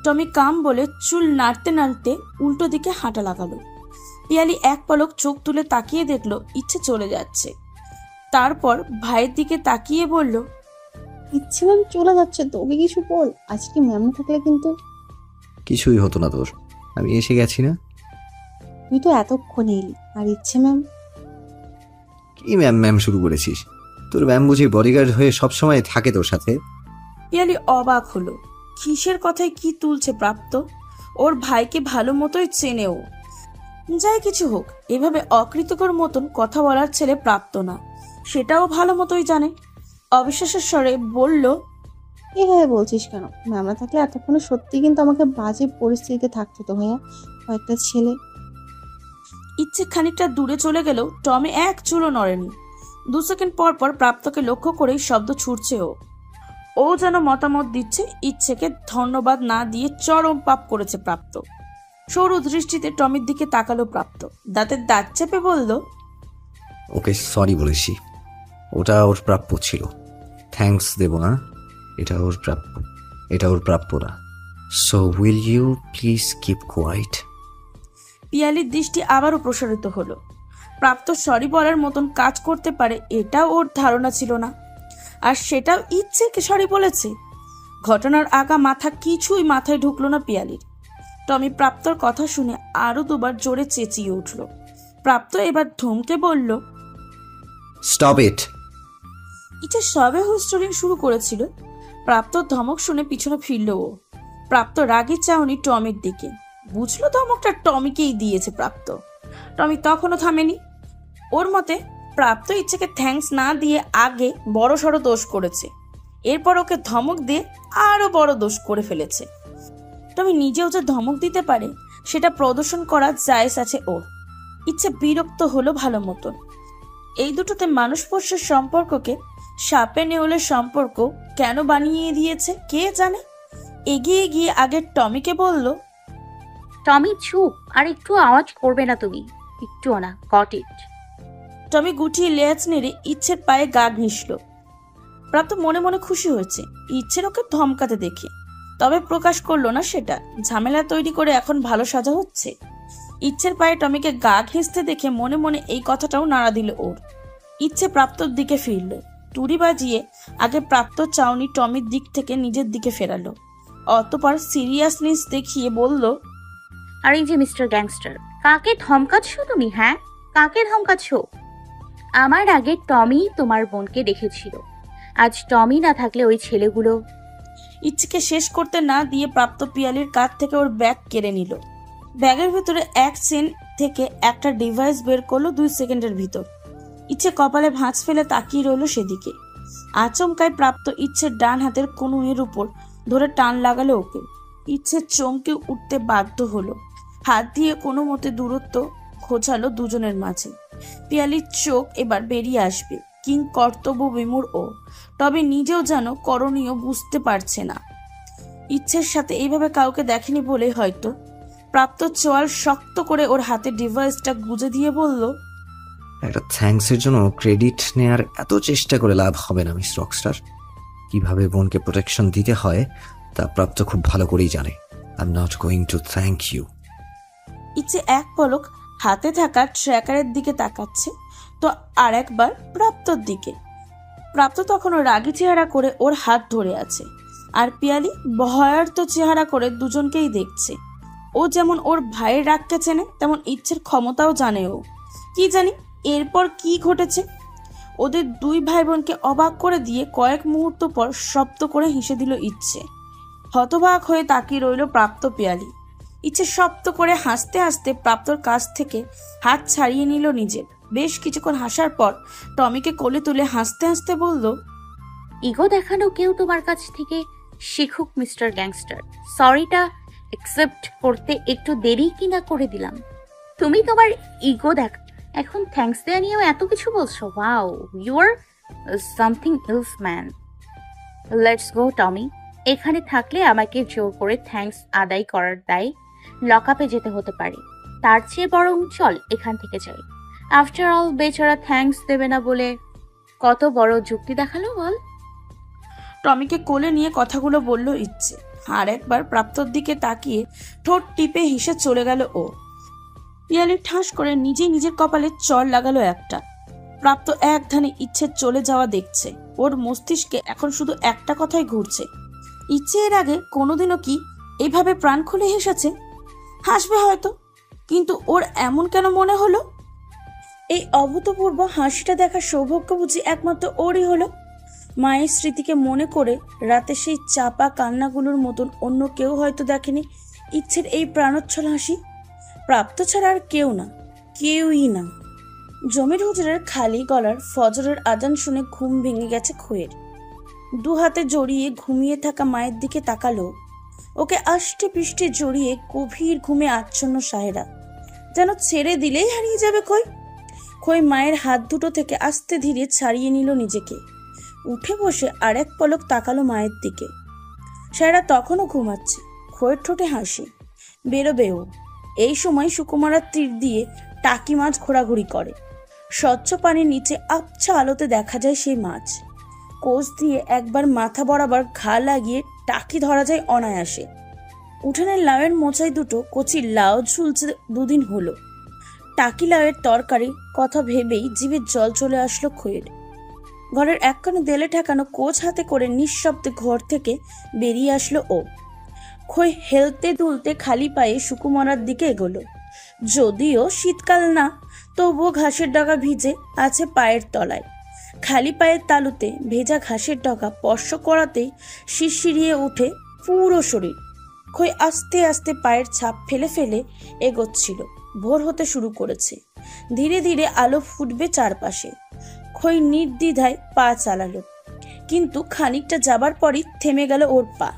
টমি কাম বলে চুল নাড়তে নাড়তে উল্টো দিকে হাঁটা লাগালো। পিয়ালি এক পলক চোখ তুলে তাকিয়ে দেখলো ইচ্ছে চলে যাচ্ছে। তারপর ভাইয়ের দিকে তাকিয়ে বলল, ইচ্ছে ম্যাম চলে যাচ্ছে তো, ওকে কিছু বল। আজকে ম্যাম না থাকলে কিন্তু কিছুই হতো না তোর, আমি এসে গেছি না। তুই তো এতক্ষণ এলি, আর ইচ্ছে ম্যাম? কি ম্যাম ম্যাম শুরু করেছিস? তোর ম্যাম বুঝি বডিগার্ড হয়ে সবসময় থাকে তোর সাথে? পিয়ালি অবাক হলো। কিসের কথায় কি তুলছে প্রাপ্ত? ওর ভাইকে ভালো মতোই চেনেও। যাই কিছু হোক, এভাবে অকৃতজ্ঞর মতন কথা বলার ছেলে প্রাপ্ত না, সেটাও ভালো মতোই জানে। অবিশ্বাসের স্বরে বলল, এভাবে বলছিস কেন? ম্যাম না থাকলে এতক্ষণে সত্যি কিন্তু আমাকে বাজে পরিস্থিতিতে থাকতো তো ভাইয়া। কয়েকটা ছেলে। ইচ্ছে খানিকটা দূরে চলে গেলেও টমি এক চুলও নড়েনি। 2 সেকেন্ড পর পর প্রাপ্তকে লক্ষ্য করেই শব্দ ছুটছে ও যেন মতামত দিচ্ছে। ইচ্ছেকে ধন্যবাদ না দিয়ে চরম পাপ করেছে প্রাপ্ত। সরু দৃষ্টিতে টমির দিকে তাকালো প্রাপ্ত, দাঁতের দাঁত চেপে বলল, ওকে সরি বলেছি, ওটা ওর প্রাপ্য ছিল। থ্যাঙ্কস দেব না, এটা ওর প্রাপ্য না। So will you please keep quiet? পিয়ালির দৃষ্টি আবারও প্রসারিত হলো। প্রাপ্ত সরি বলার মতন কাজ করতে পারে এটাও ওর ধারণা ছিল না, আর সেটাও ইচ্ছেকে সরি বলেছে। ঘটনার আগা মাথা কিছুই মাথায় ঢুকলো না পিয়ালির। টমি প্রাপ্তর কথা শুনে আরো 2বার জোরে চেঁচিয়ে উঠল। প্রাপ্ত এবার ধমকে বলল, স্টপ ইট। ইচ্ছে সবে হুস্টোরিং শুরু করেছিল। প্রাপ্ত ধমক শুনে পিছনে ফিরল ও। প্রাপ্ত রাগী চাউনি টমির দিকে। বুঝলো ধমকটা টমিকেই দিয়েছে প্রাপ্ত। টমি তখনও থামেনি। ওর মতে প্রাপ্ত ইচ্ছেকে থ্যাঙ্কস না দিয়ে আগে বড় সড়ো দোষ করেছে, এরপর ওকে ধমক দিয়ে আরো বড় দোষ করে ফেলেছে। টমি নিজেও যে ধমক দিতে পারে সেটা প্রদর্শন করা জায়েজ আছে ওর। ইচ্ছে বিরক্ত হলো ভালো মতন। এই দুটোতে মানুষ পশুর সম্পর্ককে সাপে নেউলের সম্পর্ক কেন বানিয়ে দিয়েছে কে জানে। এগিয়ে গিয়ে আগে টমিকে বলল, টমি চুপ, আর একটু আওয়াজ করবে না তুমি, একটুও না, গট ইট। টমি গুটিয়ে লেজ নেড়ে ইচ্ছের পায়ে গা ঘিঁষল। প্রাপ্ত মনে মনে খুশি হয়েছে ইচ্ছের ওকে ধমকাতে দেখে, তবে প্রকাশ করলো না সেটা। ঝামেলা তৈরি করে এখন ভালো সাজা হচ্ছে। ইচ্ছের পায়ে টমিকে গা ঘিঁচতে দেখে মনে মনে এই কথাটাও নাড়া দিল ওর। ইচ্ছে প্রাপ্তর দিকে ফিরল। টুরি বাজিয়ে আগে প্রাপ্ত চাউনি টমির দিক থেকে নিজের দিকে ফেরালো। অতপর সিরিয়াসনেস দেখিয়ে বলল, আর এই যে মিস্টার গ্যাংস্টার, কাকে ধমকাচ্ছ তুমি? হ্যাঁ, কাকে ধমকাচ্ছ? আমার আগে টমি তোমার বোনকে দেখেছিল, আজ টমি না থাকলে ওই ছেলেগুলো। ইচ্ছেকে শেষ করতে না দিয়ে প্রাপ্ত পিয়ালির কাঁধ থেকে ওর ব্যাগ কেড়ে নিল। ব্যাগের ভেতরে এক চেন থেকে একটা ডিভাইস বের করলো 2 সেকেন্ডের ভিতর। ইচ্ছে কপালে ভাঁজ ফেলে তাকিয়ে রইল সেদিকে। আচমকায় প্রাপ্ত ইচ্ছের ডান হাতের কনুইয়ের উপর ধরে টান লাগালো ওকে। ইচ্ছে চমকে উঠতে বাধ্য হলো। হাত দিয়ে কোনো মতে দূরত্ব খোঁচালো দুজনের মাঝে। পিয়ালির চোখ এবার বেরিয়ে আসবে, কিং কর্তব্য বিমূঢ় ও, তবে নিজেও যেন করণীয় বুঝতে পারছে না। ইচ্ছের সাথে এইভাবে কাউকে দেখেনি বলে হয়তো। প্রাপ্ত চোয়াল শক্ত করে ওর হাতে ডিভাইসটা গুজে দিয়ে বলল, একটা থ্যাঙ্কসের জন্য ক্রেডিট নেয়ার এত চেষ্টা করে লাভ হবে না মিস রকস্টার। কিভাবে বোনকে প্রোটেকশন দিতে হয় তা প্রাপ্ত খুব ভালো করেই জানে। I am not going to thank you. ইচ্ছে এক পলক হাতে থাকা ট্র্যাকারের দিকে তাকাচ্ছে, তো আর একবার প্রাপ্তর দিকে। প্রাপ্ত তখনও রাগী চেহারা করে ওর হাত ধরে আছে, আর পিয়ালি ভয়ার্ত চেহারা করে দুজনকেই দেখছে। ও যেমন ওর ভাইয়ের রাগকে চেনে, তেমন ইচ্ছের ক্ষমতাও জানে ও। কি জানি এরপর কি ঘটেছে। ওদের 2 ভাই বোনকে অবাক করে দিয়ে কয়েক মুহূর্ত পর শব্দ করে হেসে দিল ইচ্ছে। হতবাক হয়ে তাকিয়ে রইল প্রাপ্ত পিয়ালি। ইচ্ছে শব্দ করে হাসতে হাসতে প্রাপ্তর কাছ থেকে হাত ছাড়িয়ে নিল নিজের। বেশ কিছুক্ষণ হাসার পর টমিকে কোলে তুলে হাসতে হাসতে বলল, ইগো দেখানো কেউ তোমার কাছ থেকে শিখুক মিস্টার গ্যাংস্টার। সরিটা অ্যাকসেপ্ট করতে একটু দেরি কিনা করে দিলাম। তুমি তোমার ইগো দেখ, এখন থ্যাঙ্কস দেয়া নিয়েও এত কিছু বলছো। Wow, you are something else man. Let's go Tommy. এখানে থাকলে আমাকে জোর করে থ্যাঙ্কস আদায় করার দায় লকআপে যেতে হতে পারে। তার চেয়ে বরং চল এখান থেকে যাই। আফটার অল বেচারা থ্যাঙ্কস দেবে না বলে কত বড় যুক্তি দেখালো বল। টমিকে কোলে নিয়ে কথাগুলো বলল ইচ্ছে। আর একবার প্রাপ্তর দিকে তাকিয়ে ঠোঁট টিপে হেসে চলে গেল ও। পিয়ালি ঠাস করে নিজেই নিজের কপালে চড় লাগালো একটা। প্রাপ্ত এক ধানে ইচ্ছে চলে যাওয়া দেখছে। ওর মস্তিষ্কে এখন শুধু একটা কথাই ঘুরছে, ইচ্ছে এর আগে কোনোদিনও কি এইভাবে প্রাণ খুলে হেসেছে? হাসবে হয়তো, কিন্তু ওর এমন কেন মনে হলো? এই অভূতপূর্ব হাসিটা দেখার সৌভাগ্য বুঝি একমাত্র ওরই হলো। মায়ের স্মৃতিকে মনে করে রাতে সেই চাপা কান্নাগুলোর মতন অন্য কেউ হয়তো দেখেনি ইচ্ছের এই প্রাণোচ্ছল হাসি। প্রাপ্ত ছাড়া আর কেউ না, কেউই না। জমির হুজুরের খালি গলার ফজরের আজান শুনে ঘুম ভেঙে গেছে খোয়ের। দু হাতে জড়িয়ে ঘুমিয়ে থাকা মায়ের দিকে তাকালো। ওকে আষ্টে পৃষ্ঠে জড়িয়ে গভীর ঘুমে আচ্ছন্ন সাহেরা, যেন ছেড়ে দিলেই হারিয়ে যাবে খোই। খোই মায়ের হাত দুটো থেকে আস্তে ধীরে ছাড়িয়ে নিল নিজেকে। উঠে বসে আর এক পলক তাকালো মায়ের দিকে। সাহেরা তখনও ঘুমাচ্ছে। খোয়ের ঠোঁটে হাসি। বেরোবে ও। এই সময় সুকুমারার তীর দিয়ে টাকি মাছ ঘোরাঘুরি করে। স্বচ্ছ পানির নিচে আবছা আলোতে দেখা যায় সেই মাছ। কোষ দিয়ে একবার মাথা বরাবর ঘা লাগিয়ে টাকি ধরা যায় অনায়াসে। উঠানের লাউয়ের মোচাই দুটো কচি লাউ ঝুলছে দুদিন হলো। টাকি লাউয়ের তরকারি কথা ভেবেই জিভে জল চলে আসলো খোয়ের। ঘরের এক কোণে দেলে ঠেকানো কোচ হাতে করে নিঃশব্দে ঘর থেকে বেরিয়ে আসলো ও। খোয় হেলতে দুলতে খালি পায়ে সুকুমারার দিকে এগোলো। যদিও শীতকাল না, তবুও ঘাসের ডগা ভিজে আছে পায়ের তলায়। খালি পায়ের তালুতে ভেজা ঘাসের ডগা স্পর্শ করাতেই শিরশিরিয়ে উঠে পুরো শরীর। খোয় আস্তে আস্তে পায়ের ছাপ ফেলে ফেলে এগোচ্ছিল। ভোর হতে শুরু করেছে। ধীরে ধীরে আলো ফুটবে চারপাশে। খোয় নির্দ্বিধায় পা চালালো, কিন্তু খানিকটা যাবার পরই থেমে গেল ওর পা।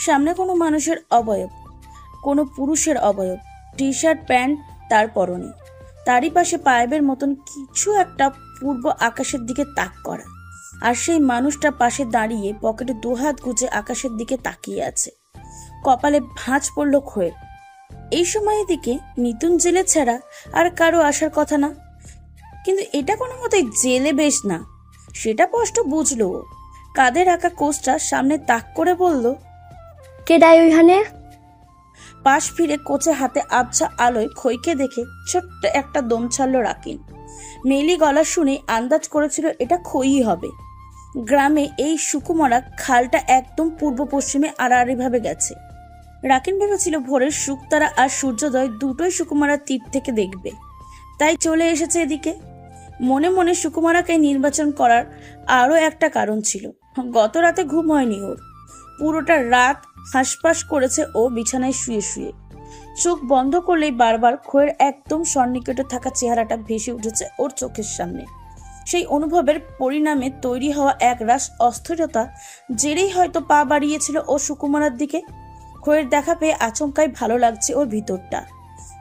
সামনে কোনো মানুষের অবয়ব, কোনো পুরুষের অবয়ব। টি শার্ট প্যান্ট তার পরনে। তারই পাশে পাইপের মতন কিছু একটা পূর্ব আকাশের দিকে তাক করা। আর সেই মানুষটা পাশে দাঁড়িয়ে পকেটে দুহাত গুজে আকাশের দিকে তাকিয়ে আছে। কপালে ভাঁজ পড়ল খোয়ের। এই সময় এদিকে নিতুন জেলে ছাড়া আর কারো আসার কথা না, কিন্তু এটা কোনো মতেই জেলে বেশ না, সেটা স্পষ্ট বুঝলো ও। কাঁধে রাখা কোচটা সামনে তাক করে বলল, কে দায় ওইখানে? পাশ ফিরে কোচে হাতে আবছা আলোয় খইকে দেখে ছোট্ট একটা দম ছাড়ল রাকিন। মেলি গলা শুনে আন্দাজ করেছিল এটা খই হবে। গ্রামে এই সুকুমারা খালটা একদম পূর্ব পশ্চিমে আড়াআড়ি ভাবে গেছে। রাকিন ভেবেছিল ভোরের শুকতারা আর সূর্যোদয় দুটোই সুকুমারার তীর থেকে দেখবে, তাই চলে এসেছে এদিকে। মনে মনে সুকুমারাকে নির্বাচন করার আরো একটা কারণ ছিল। গত রাতে ঘুম হয়নি ওর। পুরোটা রাত হাঁসফাঁস করেছে ও বিছানায় শুয়ে শুয়ে। চোখ বন্ধ করলেই বারবার খোয়ের একদম সন্নিকটে থাকা চেহারাটা ভেসে উঠেছে ওর চোখের সামনে। সেই অনুভবের পরিণামে তৈরি হওয়া এক রাস অস্থিরতা জেরেই হয়তো পা বাড়িয়েছিল ও সুকুমারার দিকে। খোয়ের দেখা পেয়ে আচমকাই ভালো লাগছে ওর ভিতরটা।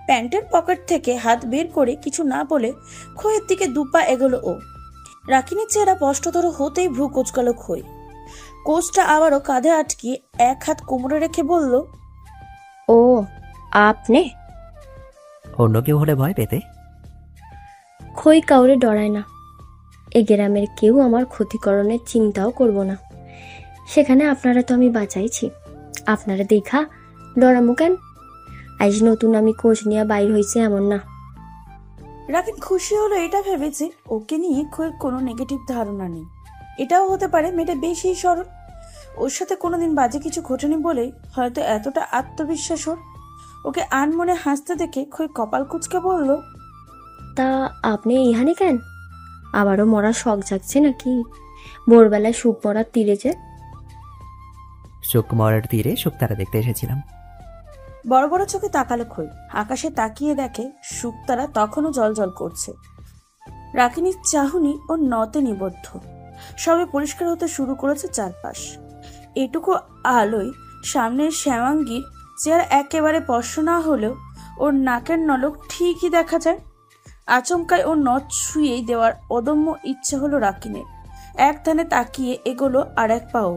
প্যান্টের পকেট থেকে হাত বের করে কিছু না বলে খোয়ের দিকে দুপা এগোলো ও। রাকিনের চেহারা স্পষ্টতর হতেই ভ্রু কোচকালো খোয়। কোচটা আবারও কাঁধে আটকিয়ে এক হাত কোমরে রেখে বলল, ও আপনি? অন্য কেউ হলে ভয় পেতে। খই কাউরে ডরায় না। এ গ্রামের কেউ আমার ক্ষতিকরণের চিন্তাও করব না। সেখানে আপনারা তো আমি বাঁচাইছি, আপনারা দেখা ডরামু কেন? আজ নতুন আমি কোচ নিয়ে বাইর হয়েছে এমন না। রাকিন খুশি হলো এটা ভেবেছে ওকে নিয়ে খোয়ের কোনো নেগেটিভ ধারণা নেই। এটাও হতে পারে মেয়েটা বেশি সরল, ওর সাথে কোনোদিন বাজে কিছু ঘটেনি বলেই হয়তো এতটা আত্মবিশ্বাস ওর। ওকে আনমনে হাসতে দেখে খোয় কপাল কুচকে বলল, তা আপনি ইহানে কেন? আবারও মরার শখ জাগছে নাকি? ভোরবেলায় সুখ মরার তীরে যে? শুকমরার তীরে শুকতারা দেখতে এসেছিলাম। বড় বড় চোখে তাকালো খই। আকাশে তাকিয়ে দেখে শুকতারা তখনও জলজল করছে। রাকিনীর চাহনি ওর নতে নিবদ্ধ। সবে পরিষ্কার হতে শুরু করেছে চারপাশ। এটুকু আলোয় সামনের শ্যামাঙ্গীর চেহারা একেবারে স্পষ্ট না হলেও ওর নাকের নলক ঠিকই দেখা যায়। আচমকায় ওর নথ ছুঁয়েই দেওয়ার অদম্য ইচ্ছে হলো রাকিনের। এক ধানে তাকিয়ে এগোলো আর এক পাও।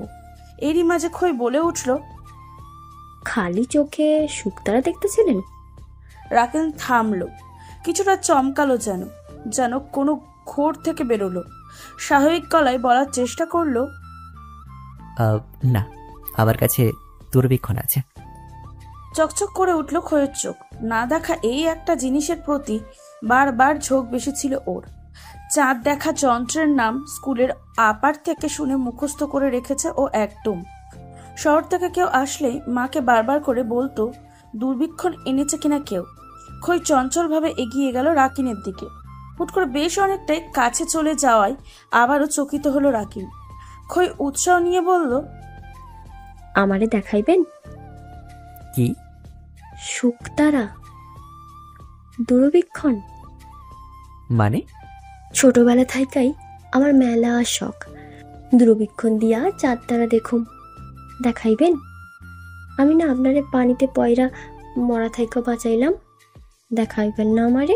এরই মাঝে খই বলে উঠল, খালি চোখে শুকতারা দেখতেছিলেন? রাকিন থামলো, কিছুটা চমকালো, যেন যেন কোনো ঘোর থেকে বেরোলো। স্বাভাবিক গলায় বলার চেষ্টা করলো, না, আমার কাছে দূরবীক্ষণ আছে। চকচক করে উঠল খয়ের চোখ। না দেখা এই একটা জিনিসের প্রতি বারবার ঝোঁক বেশি ছিল ওর। চাঁদ দেখা যন্ত্রের নাম স্কুলের আপার থেকে শুনে মুখস্থ করে রেখেছে ও একদম। শহর থেকে কেউ আসলেই মাকে বারবার করে বলতো দূরবীক্ষণ এনেছে কিনা কেউ। খই চঞ্চলভাবে এগিয়ে গেল রাকিনের দিকে। হুট করে বেশ অনেকটাই কাছে চলে যাওয়ায় আবারও চকিত হলো রাকিন। খই উৎসাহ নিয়ে বলল, আমারে দেখাইবেন? কি? শুকতারা। দূরবীক্ষণ মানে? ছোটবেলা থাইকাই আমার মেলা শখ, দূরবীক্ষণ দিয়া চাঁদ তারা দেখুম। দেখাইবেন? আমি না আপনারে পানিতে পয়রা মরা থাইকা বাঁচাইলাম, দেখাইবেন না আমারে?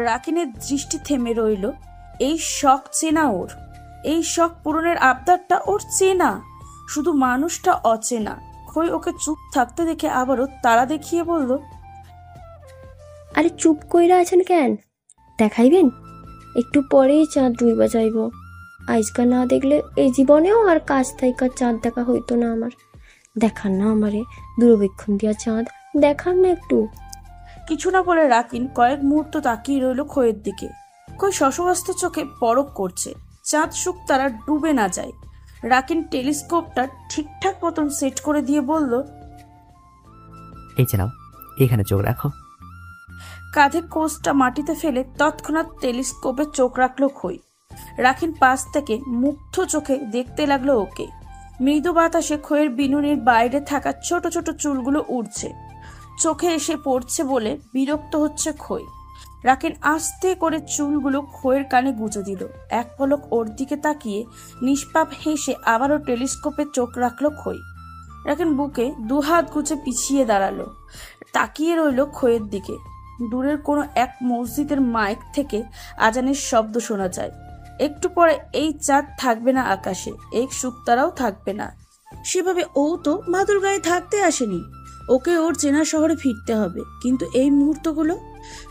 রাকিনের দৃষ্টি থেমে রইল। এই শখ চেনা ওর, এই শখ পূরণের আবদারটা ওর চেনা, শুধু মানুষটা অচেনা। খই ওকে চুপ থাকতে দেখে আবারও তারা দেখিয়ে বলল, আরে চুপ কইরা আছেন কেন? দেখাইবেন? একটু পরেই চাঁদ ডুইবা যাইব। আজকা না দেখলে এই জীবনেও আর কাছ থাইকা চাঁদ দেখা হইতো না আমার। দেখান না আমারে দূরবীক্ষণ দিয়া চাঁদ, দেখান না একটু। কিছু না বলে রাকিন কয়েক মুহূর্ত তাকিয়ে রইল খইয়ের দিকে। খই শশব্যস্ত চোখে পরখ করছে চাঁদ শুকতারা ডুবে না যায়। রাকিন টেলিস্কোপটা ঠিকঠাক মতন সেট করে দিয়ে বলল, এই যে নাও, এখানে চোখ রাখো। কাঁধে কোষটা মাটিতে ফেলে তৎক্ষণাৎ টেলিস্কোপে চোখ রাখলো খই। রাকিন পাশ থেকে মুগ্ধ চোখে দেখতে লাগলো ওকে। মৃদু বাতাসে খইয়ের বিনুনির বাইরে থাকা ছোট ছোট চুলগুলো উড়ছে, চোখে এসে পড়ছে বলে বিরক্ত হচ্ছে খই। রাকিন আস্তে করে চুলগুলো খইয়ের কানে গুঁজে দিল। এক পলক ওর দিকে তাকিয়ে নিষ্পাপ হেসে আবারও টেলিস্কোপে চোখ রাখলো খই। রাকিন বুকে দুহাত গুছে পিছিয়ে দাঁড়ালো, তাকিয়ে রইল খইয়ের দিকে। দূরের কোনো এক মসজিদের মাইক থেকে আজানের শব্দ শোনা যায়। একটু পরে এই চাঁদ থাকবে না আকাশে, এই শুকতারাও থাকবে না। সেভাবে ও তো মাদুর গায়ে থাকতে আসেনি, ওকে ওর চেনা শহরে ফিরতে হবে। কিন্তু এই মুহূর্তগুলো,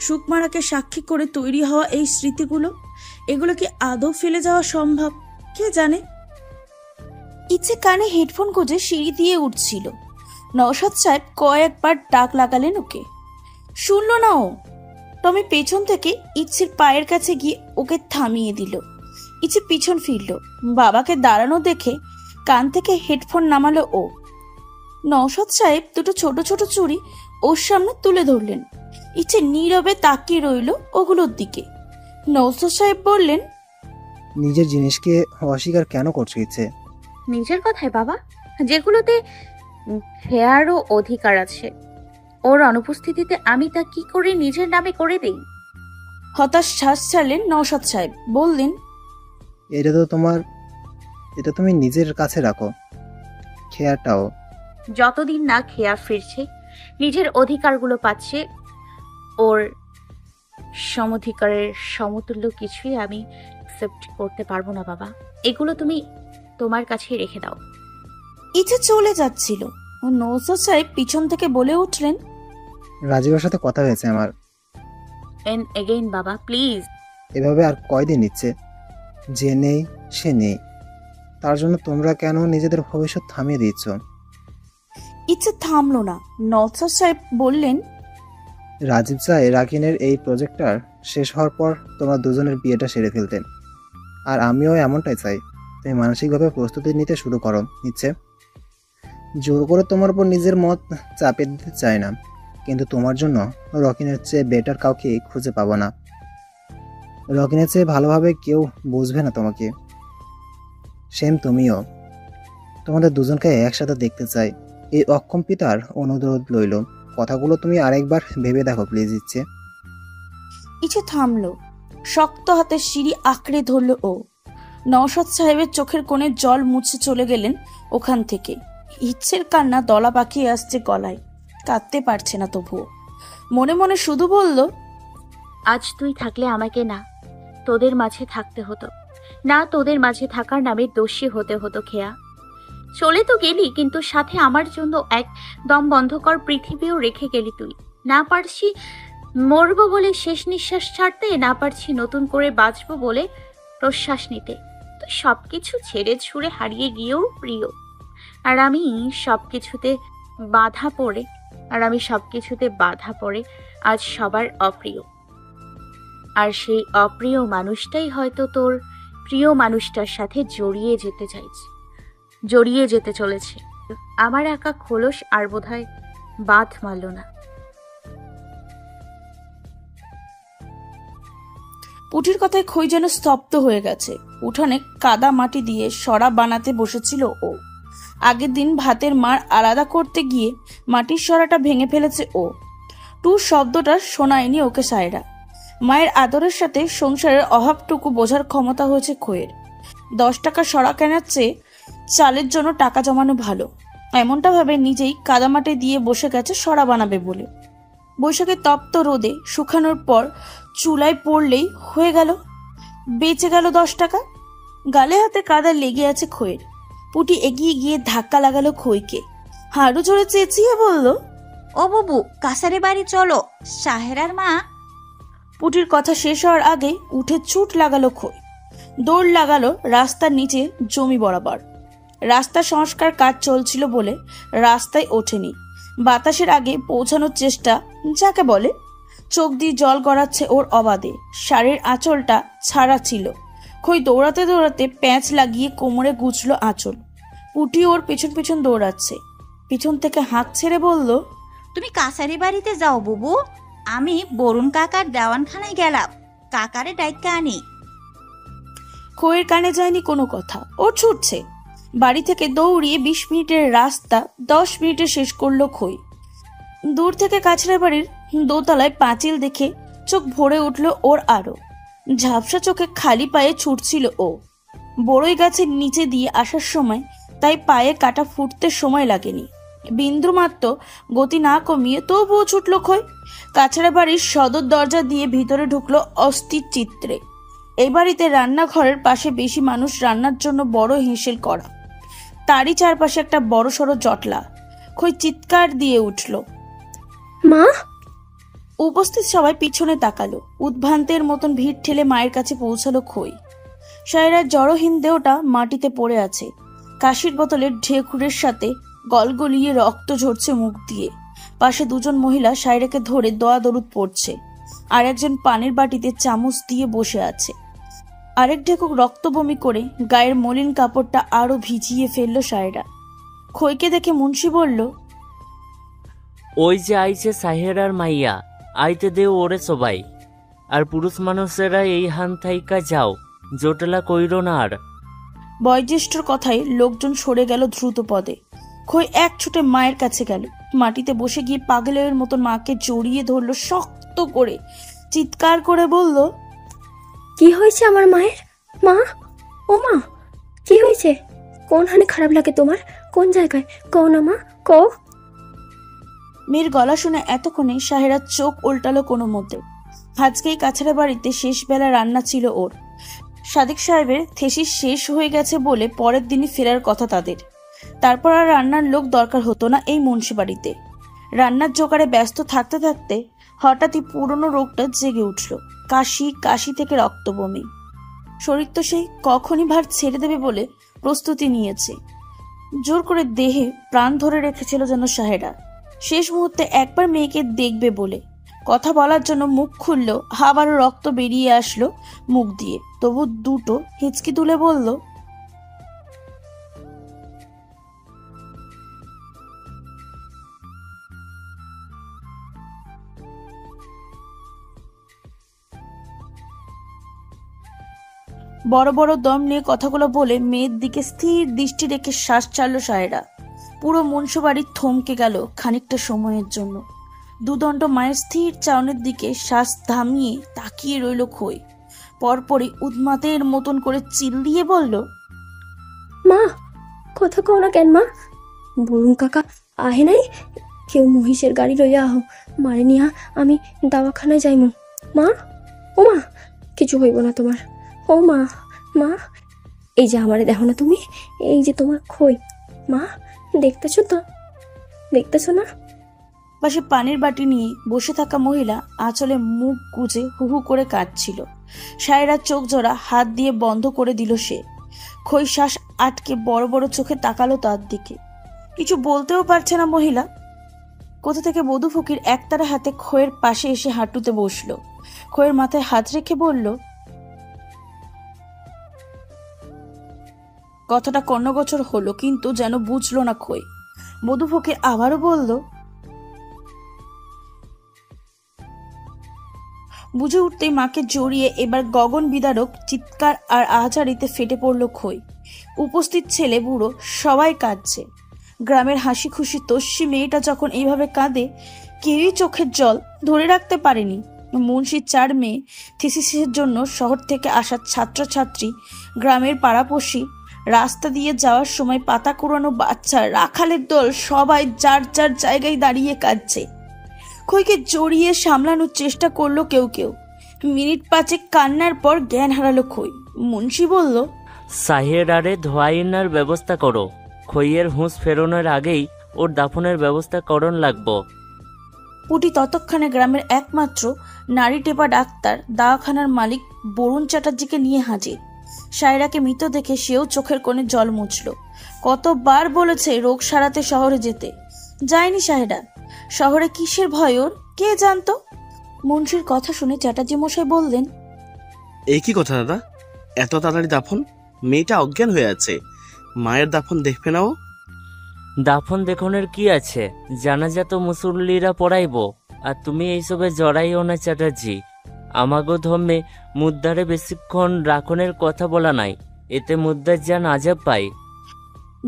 সুকমারাকে সাক্ষী করে তৈরি হওয়া এই স্মৃতিগুলো, এগুলো কি আদৌ ফেলে যাওয়া সম্ভব? কে জানে। ইচ্ছে কানে হেডফোন গুঁজে সিঁড়ি দিয়ে উঠছিল। নওশাদ সাহেব কয়েকবার ডাক লাগালেন ওকে, শুনল না ও। টমি পেছন থেকে ইচ্ছের পায়ের কাছে গিয়ে ওকে থামিয়ে দিল। ইচ্ছে পিছন ফিরল, বাবাকে দাঁড়ানো দেখে কান থেকে হেডফোন নামালো ও। নওশাদ সাহেব দুটো ছোট ছোট চুড়ি ওর সামনে তুলে ধরলেন। ইচ্ছে নীরবে তাকিয়ে রইল ওগুলোর দিকে। নওশাদ সাহেব বললেন, নিজের জিনিসকে অস্বীকার কেন করছো ইচ্ছে? নিজের কথায় বাবা, যেগুলোতে খেয়ারও অধিকার আছে, ওর অনুপস্থিতিতে আমি তা কি করে নিজের নামে করে দেই? হতাশ শ্বাস ছাড়লেন নওশাদ সাহেব, বললেন, এটা তুমি নিজের কাছে রাখো, খেয়াটাও। যতদিন না খেয়া ফিরছে, নিজের অধিকারগুলো পাচ্ছে, ওর সমধিকারের সমতুল্য কিছুই আমি অ্যাকসেপ্ট করতে পারবো না বাবা। এগুলো তুমি তোমার কাছেই রেখে দাও। ইচ্ছে চলে যাচ্ছিল ও নওশাদ সাহেব পিছন থেকে বলে উঠলেন, রাজীবের সাথে কথা হয়েছে আমার। এন্ড এগেইন বাবা, প্লিজ। এভাবে আর কয়দিন নিচ্ছে? যে নেই সে নেই, তার জন্য তোমরা কেন নিজেদের ভবিষ্যৎ থামিয়ে দিচ্ছ? ইচ্ছে থামলো না। নওশাদ সাহেব বললেন, রাজীব চায় রাকিনের এই প্রজেক্টটার শেষ হওয়ার পর তোমরা দুজনের বিয়েটা সেরে ফেলতেন, আর আমিও এমনটাই চাই। তুমি মানসিকভাবে প্রস্তুতি নিতে শুরু করো ইচ্ছে। জোর করে তোমার উপর নিজের মত চাপিয়ে দিতে চাই না, কিন্তু তোমার জন্য রকিনের চেয়ে বেটার কাউকে খুঁজে পাবো না। রকিনের চেয়ে ভালোভাবে কেউ বুঝবে না তোমাকে। সেম তুমিও। তোমাদের দুজনকে একসাথে দেখতে চাই। এই অক্ষম পিতার অনুরোধ রইল, কথাগুলো তুমি আরেকবার ভেবে দেখো প্লিজ ইচ্ছে। ইচ্ছে থামলো, শক্ত হাতে সিঁড়ি আঁকড়ে ধরল ও। নওশাদ সাহেবের চোখের কোণে জল মুছে চলে গেলেন ওখান থেকে। ইচ্ছের কান্না দলা পাকিয়ে আসছে গলায়, কাঁদতে পারছে না তবুও। মনে মনে শুধু বলল, আজ তুই থাকলে আমাকে না তোদের মাঝে থাকতে হতো, না তোদের মাঝে থাকার নামে দোষী হতে হতো। খেয়া চলে তো গেলি, কিন্তু সাথে আমার জন্য এক দম বন্ধকর পৃথিবীও রেখে গেলি তুই। না পারছি মরবো বলে শেষ নিঃশ্বাস ছাড়তে, না পারছি নতুন করে বাঁচবো বলে প্রশ্বাস নিতে। তো সবকিছু ছেড়ে ছুড়ে হারিয়ে গিয়েও প্রিয়, আর আমি সবকিছুতে বাধা পড়ে আজ সবার অপ্রিয়। আর সেই অপ্রিয় মানুষটাই হয়তো তোর প্রিয় মানুষটার সাথে জড়িয়ে যেতে চলেছে। আমার একা খোলস আর বোধহয় বাঁধ মারল না। পুটির কথায় খই যেন স্তব্ধ হয়ে গেছে। উঠানে কাদা মাটি দিয়ে সরা বানাতে বসেছিল ও। আগের দিন ভাতের মাড় আলাদা করতে গিয়ে মাটির সরাটা ভেঙে ফেলেছে ও। টু শব্দটা শোনায়নি ওকে সায়রা। মায়ের আদরের সাথে সংসারের অভাবটুকু বোঝার ক্ষমতা হয়েছে খোয়ের। 10 টাকা সরা কেনার চেয়ে চালের জন্য টাকা জমানো ভালো, এমনটা ভাবে নিজেই কাদামাটি দিয়ে বসে গেছে সরা বানাবে বলে। বৈশাখে তপ্ত রোদে শুকানোর পর চুলায় পড়লেই হয়ে গেল, বেঁচে গেল 10 টাকা। গালে হাতে কাদা লেগে আছে খোয়ের। পুটি এগিয়ে গিয়ে ধাক্কা লাগালো খইকে, হাড়ু জোরে চেঁচিয়ে বলল, ও বাবু, কাছারি বাড়ি চলো, সাহেরার মা। পুটির কথা শেষ হওয়ার আগে উঠে ছুট লাগালো খই। দৌড় লাগালো রাস্তার নিচে জমি বরাবর। রাস্তা সংস্কার কাজ চলছিল বলে রাস্তায় ওঠেনি। বাতাসের আগে পৌঁছানোর চেষ্টা যাকে বলে। চোখ দিয়ে জল গড়াচ্ছে ওর অবাধে, শাড়ির আঁচলটা ছাড়া ছিল। খই দৌড়াতে দৌড়াতে প্যাঁচ লাগিয়ে কোমরে গুছলো আঁচল। পুটি ওর পেছন পেছন দৌড়াচ্ছে। পিছন থেকে হাঁক ছেড়ে বলল, তুমি কাছারি বাড়িতে যাও বুবু, আমি বরুণ কাকার দেওয়ানখানায় গেলাম, কাকারে ডাইকা আনি। খইয়ের কানে যায়নি কোনো কথা, ও ছুটছে। বাড়ি থেকে দৌড়িয়ে 20 মিনিটের রাস্তা 10 মিনিটে শেষ করলো খই। দূর থেকে কাছড়া বাড়ির দোতলায় পাঁচিল দেখে চোখ ভরে উঠল ওর আরো। ঝাপসা চোখে খালি পায়ে ছুটছিল ও। বড়ই গাছের নিচে দিয়ে আসার সময় তাই পায়ে কাটা ফুটতে সময় লাগেনি। বিন্দুমাত্র গতি না কমিয়ে তবুও ছুটল খই। কাছড়া বাড়ির সদর দরজা দিয়ে ভিতরে ঢুকলো অস্থির চিত্রে। এই বাড়িতে রান্নাঘরের পাশে বেশি মানুষ রান্নার জন্য বড় হেঁসেল করা, তারই চারপাশে একটা বড় সড়ো জটলা। খই চিৎকার দিয়ে উঠল, মা। উপস্থিত সবাই পিছনে তাকালো। উদ্ভ্রান্তের মতন ভিড় ঠেলে মায়ের কাছে পৌঁছালো খই। সায়রার জড়হীন দেহটা মাটিতে পড়ে আছে। কাশির বোতলের ঢেকুরের সাথে গলগলিয়ে রক্ত ঝরছে মুখ দিয়ে। পাশে দুজন মহিলা সায়রাকে ধরে দোয়া দরুদ পড়ছে, আর একজন পানির বাটিতে চামচ দিয়ে বসে আছে। আরেক ঢেকুক রক্ত বমি করে গায়ের মলিন কাপড়টা আরো ভিজিয়ে ফেললো সায়রা। খইকে দেখে মুন্সি বলল, ওই যে আইছে সাহেরার মাইয়া, আইতে দেও ওরে সবাই। আর পুরুষ মানুষেরা এই হান থাইকা যাও, জোটলা কইরো না আর। বয়োজ্যেষ্ঠর কথায় লোকজন সরে গেল দ্রুত পদে। খই এক ছুটে মায়ের কাছে গেল। মাটিতে বসে গিয়ে পাগলের মতন মাকে জড়িয়ে ধরলো শক্ত করে। চিৎকার করে বলল, কি হয়েছে আমার মায়ের? মা, ও মা, কি হয়েছে? কোন হানি খারাপ লাগে তোমার? কোন জায়গায় কও না মা, কও। মেয়ের গলা শুনে এতক্ষণে সাহেরার চোখ উল্টালো কোনো মতে। আজকেই কাছাড়া বাড়িতে শেষ বেলা রান্না ছিল ওর। সাদিক সাহেবের থেসিস শেষ হয়ে গেছে বলে পরের দিনই ফেরার কথা তাদের। তারপর আর রান্নার লোক দরকার হতো না এই মুন্সি বাড়িতে। রান্নার জোগাড়ে ব্যস্ত থাকতে থাকতে হঠাৎই পুরনো রোগটা জেগে উঠল। কাশি, কাশি থেকে রক্ত বমি। শরীর তো সেই কখনই ভার ছেড়ে দেবে বলে প্রস্তুতি নিয়েছে। জোর করে দেহে প্রাণ ধরে রেখেছিল যেন সাহেরা। শেষ মুহূর্তে একবার মেয়েকে দেখবে বলে কথা বলার জন্য মুখ খুলল, আবারও রক্ত বেরিয়ে আসলো মুখ দিয়ে। তবু দুটো হিচকি তুলে বলল, বড় বড় দম নিয়ে কথাগুলো বলে মেয়ের দিকে স্থির দৃষ্টি রেখে শ্বাস ছাড়ল সায়রা। পুরো মুন্সবাড়ি থমকে গেল খানিকটা সময়ের জন্য। দুদণ্ড মায়ের স্থির চাউনের দিকে শ্বাস থামিয়ে তাকিয়ে রইল খই। পরপরই উন্মাদের মতন করে চিল্লিয়ে বলল, মা, কথা কও না কেন মা? বরুণ কাকা আহে নাই? কেউ মহিষের গাড়ি লইয়া আহ, মারে নিয়া আমি দাওয়াখানায় যাইমু। মা, ও মা, কিছু হইব না তোমার। ও মা, মা, এই যে আমারে দেখো না তুমি, এই যে তোমার খই। মা, দেখতেছো তো, দেখতেছো না? পাশে পানির বাটি নিয়ে বসে থাকা মহিলা আঁচলে মুখ গুজে হু হু করে কাঁদছিল। সায়রার চোখ জোড়া হাত দিয়ে বন্ধ করে দিল সে। খই শ্বাস আটকে বড় বড় চোখে তাকালো তার দিকে। কিছু বলতেও পারছে না মহিলা। কোথা থেকে বধূ ফকির একতারা হাতে খইয়ের পাশে এসে হাঁটুতে বসলো। খইয়ের মাথায় হাত রেখে বলল, কথাটা কর্ণগোচর হলো, কিন্তু যেন বুঝলো না খই। বধূ ফকির আবারও বলল, বুঝে উঠতেই মাকে জড়িয়ে এবার গগন বিদারক চিৎকার আর আহাজারিতে ফেটে পড়ল খই। উপস্থিত ছেলে বুড়ো সবাই কাঁদছে। গ্রামের হাসি খুশি তস্যি মেয়েটা যখন এইভাবে কাঁদে, কেউই চোখের জল ধরে রাখতে পারেনি। মুন্সির 4 মেয়ে থিসিসের জন্য শহর থেকে আসা ছাত্রছাত্রী, গ্রামের পাড়াপড়শি, রাস্তা দিয়ে যাওয়ার সময় পাতা কুড়ানো বাচ্চা, রাখালের দল সবাই যার যার জায়গায় দাঁড়িয়ে কাঁদছে। খইকে জড়িয়ে সামলানোর চেষ্টা করলো কেউ কেউ। মিনিট 5 কান্নার পর জ্ঞান হারালো খই। মুন্সি বলল, সাহেরারে ধোয়াইনার ব্যবস্থা করো। খইয়ের হুঁশ ফেরানোর আগেই ওর দাফনের ব্যবস্থা করণ লাগবো। পুটি ততক্ষণে গ্রামের একমাত্র নারী টেপা ডাক্তার, দাওয়াখানার মালিক বরুণ চ্যাটার্জিকে নিয়ে হাজির। সায়রাকে মৃত দেখে সেও চোখের কোণে জল মুছল। কতবার বলেছে রোগ সারাতে শহরে যেতে, যায়নি সায়রা। শহরে কিসের ভয় ওর, কে জানতো? মুন্সির কথা শুনে চ্যাটার্জি মশাই বললেন, এই কি কথা দাদা, এত তাড়াতাড়ি দাফন? মেয়েটা অজ্ঞান হয়ে আছে, মায়ের দাফন দেখবে না ও? দাফন দেখনের কি আছে, জানাজা তো মুসল্লিরা পড়াইব। আর তুমি এইসবে জড়াইও না চ্যাটার্জি। আমাগো ধর্মে মুদ্দারে বেশিক্ষণ রাখনের কথা বলা নাই, এতে মুদ্দার যান আজাব পাই।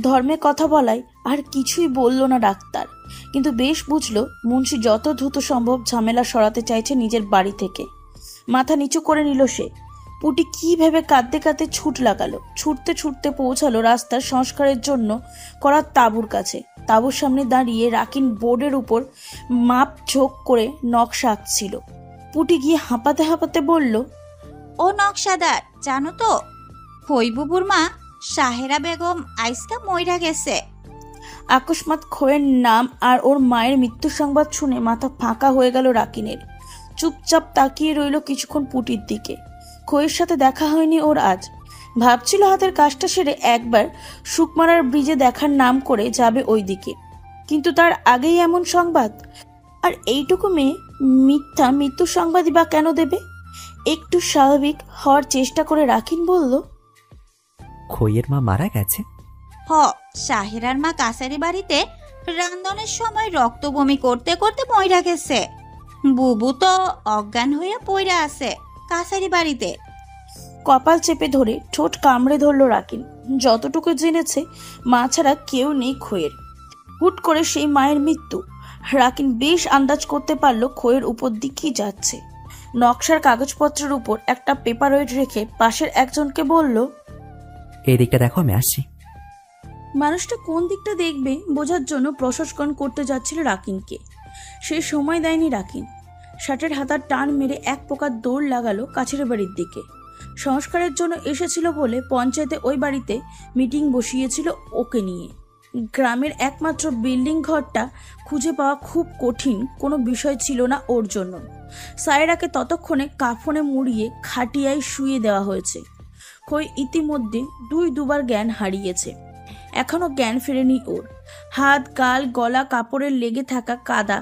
ধর্মে কথা বলাই আর কিছুই বলল না ডাক্তার, কিন্তু বেশ বুঝলো মুন্সি যত দ্রুত সম্ভব ঝামেলা সরাতে চাইছে নিজের বাড়ি থেকে। মাথা নিচু করে নিল সে। পুটি কি ভেবে কাঁদতে কাঁদতে ছুট লাগালো। ছুটতে ছুটতে পৌঁছালো রাস্তার সংস্কারের জন্য করা তাঁবুর কাছে। তাঁবুর সামনে দাঁড়িয়ে রাকিন বোর্ডের উপর মাপ ঝোঁক করে নকশা আঁকছিল। পুটি গিয়ে হাঁপাতে হাঁপাতে বলল, ও নকশাদার, জানো তো হইবুবুর মা সাহেরা বেগম আইসকা মইরা গেছে। আকস্মাৎ খোয়ের নাম আর ওর মায়ের মৃত্যু সংবাদ শুনে মাথা ফাঁকা হয়ে গেল রাকিনের। চুপচাপ তাকিয়ে রইল কিছুক্ষণ পুটির দিকে। খোয়ের সাথে দেখা হয়নি ওর আজ। ভাবছিল হাতের কাজটা সেরে একবার সুকমারার ব্রিজে দেখার নাম করে যাবে ওই দিকে, কিন্তু তার আগেই এমন সংবাদ। আর এইটুকু মেয়ে মিথ্যা মৃত্যু সংবাদই বা কেন দেবে? একটু স্বাভাবিক হওয়ার চেষ্টা করে রাকিন বলল, খইয়ের মা মারা গেছে? হ, সাহেরার মা কাছারি বাড়িতে রান্ধনের সময় রক্ত বমি করতে করতে মইরা গেছে। বুবু তো অজ্ঞান হয়ে পইরা আছে কাছারি বাড়িতে। কপাল চেপে ধরে ঠোঁট কামড়ে ধরল রাকিন। যতটুকু জেনেছে মা ছাড়া কেউ নেই খোয়ের। হুট করে সেই মায়ের মৃত্যু। রাকিন বেশ আন্দাজ করতে পারলো খোয়ের উপর দিকেই যাচ্ছে। নকশার কাগজপত্রের উপর একটা পেপারওয়েট রেখে পাশের একজনকে বলল, এই দিকটা দেখো, আমি আসছি। মানুষটা কোন দিকটা দেখবে বোঝার জন্য প্রশংসন করতে যাচ্ছিল রাকিনকে। সে সময় দেয়নি রাকিন। শার্টের হাতার টান মেরে এক প্রকার দৌড় লাগালো কাছের বাড়ির দিকে। সংস্কারের জন্য এসেছিল বলে পঞ্চায়েতে ওই বাড়িতে মিটিং বসিয়েছিল ওকে নিয়ে। গ্রামের একমাত্র বিল্ডিং ঘরটা খুঁজে পাওয়া খুব কঠিন কোনো বিষয় ছিল না ওর জন্য। সায়রাকে ততক্ষণে কাফনে মুড়িয়ে খাটিয়ায় শুয়ে দেওয়া হয়েছে। খই ইতিমধ্যে দুবার জ্ঞান হারিয়েছে। এখনো জ্ঞান ফেরেনি ওর। হাত, গাল, গলা কাপড়ের লেগে থাকা কাদা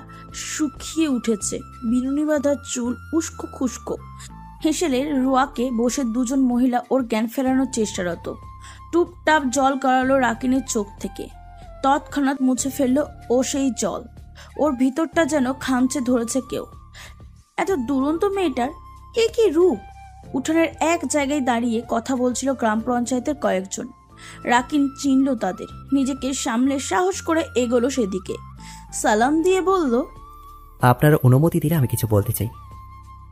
শুকিয়ে উঠেছে। বিনুনি বাঁধা চুল উস্কো খুস্কো। হেসেলের রোয়াকে বসে দুজন মহিলা ওর জ্ঞান ফেরানোর চেষ্টারত। টুপটাপ জল গড়ালো রাকিনের চোখ থেকে। তৎক্ষণাৎ মুছে ফেললো ও সেই জল। ওর ভিতরটা যেন খামচে ধরেছে কেউ। এত দুরন্ত মেয়েটার এ কি রূপ! উঠোনের এক জায়গায় দাঁড়িয়ে কথা বলছিল গ্রাম পঞ্চায়েতের কয়েকজন। রাকিন চিনল তাদের। নিজেকে সামলে সাহস করে এগোলো সেদিকে। সালাম দিয়ে বলল, আপনার অনুমতি দিলে আমি কিছু বলতে চাই।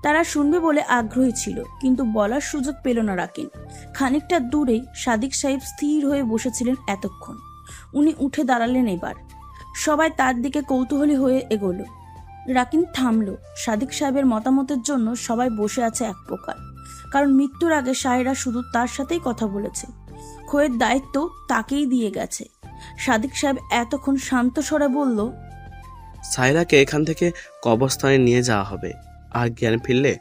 তারা শুনবে বলে আগ্রহী ছিল, কিন্তু বলার সুযোগ পেল না রাকিন। খানিকটা দূরেই সাদিক সাহেব স্থির হয়ে বসেছিলেন এতক্ষণ। উনি উঠে দাঁড়ালেন এবার। সবাই তার দিকে কৌতূহলী হয়ে এগোলো। রাকিন থামলো। সাদিক সাহেবের মতামতের জন্য সবাই বসে আছে এক প্রকার। কারণ মৃত্যুর আগে সাহেরা শুধু তার সাথেই কথা বলেছে। খোয়ের দায়িত্ব তাকেই দিয়ে গেছে। সাদিক সাহেব এতক্ষণ শান্ত স্বরে বলল, সায়রাকে এখান থেকে কবরস্থানে নিয়ে যাওয়া হবে। আর জ্ঞান ফিরলে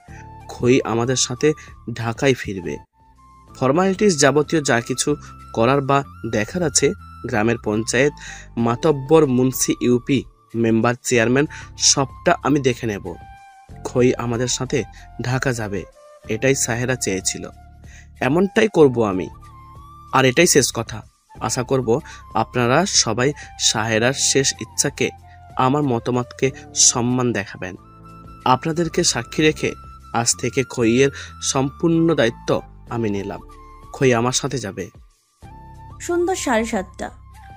খই আমাদের সাথে ঢাকায় ফিরবে। ফর্মালিটিস যাবতীয় যা কিছু করার বা দেখার আছে গ্রামের পঞ্চায়েত, মাতব্বর, মুন্সি, ইউপি মেম্বার, চেয়ারম্যান সবটা আমি দেখে নেব। খই আমাদের সাথে ঢাকা যাবে, এটাই সাহেরা চেয়েছিল। এমনটাই করব আমি। আর এটাই শেষ কথা। আশা করব আপনারা সবাই সাহেরার শেষ ইচ্ছাকে, আমার মতামতকে সম্মান দেখাবেন। আপনাদেরকে সাক্ষী রেখে আজ থেকে খইয়ের সম্পূর্ণ দায়িত্ব আমি নিলাম। খই আমার সাথে যাবে। সন্ধ্যা 7:30।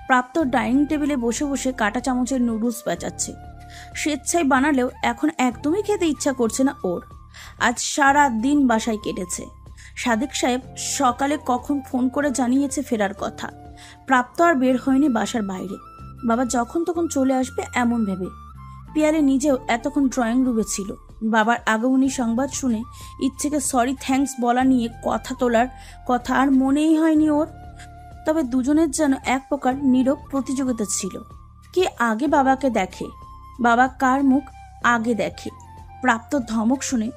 প্রাপ্ত ডাইনিং টেবিলে বসে বসে কাঁটা চামচের নুডলস বেচাচ্ছে। স্বেচ্ছায় বানালেও এখন একদমই খেতে ইচ্ছা করছে না ওর। আজ সারা দিন বাসায় কেটেছে। সাদেক সাহেব সকালে কখন ফোন করে জানিয়েছে ফেরার কথা। প্রাপ্ত আর বের হয়নি বাসার বাইরে, বাবা যখন তখন চলে আসবে এমন ভেবে। পিয়ালি নিজেও এতক্ষণ ড্রয়িং রুমে ছিল। বাবার আগমনী সংবাদ শুনে ইচ্ছেকে সরি থ্যাঙ্কস বলা নিয়ে কথা তোলার কথা আর মনেই হয়নি ওর। তবে দুজনের যেন এক প্রকার নীরব প্রতিযোগিতা ছিল, কে আগে বাবাকে দেখে, বাবা কার মুখ আগে দেখে। প্রাপ্ত ধমক শুনে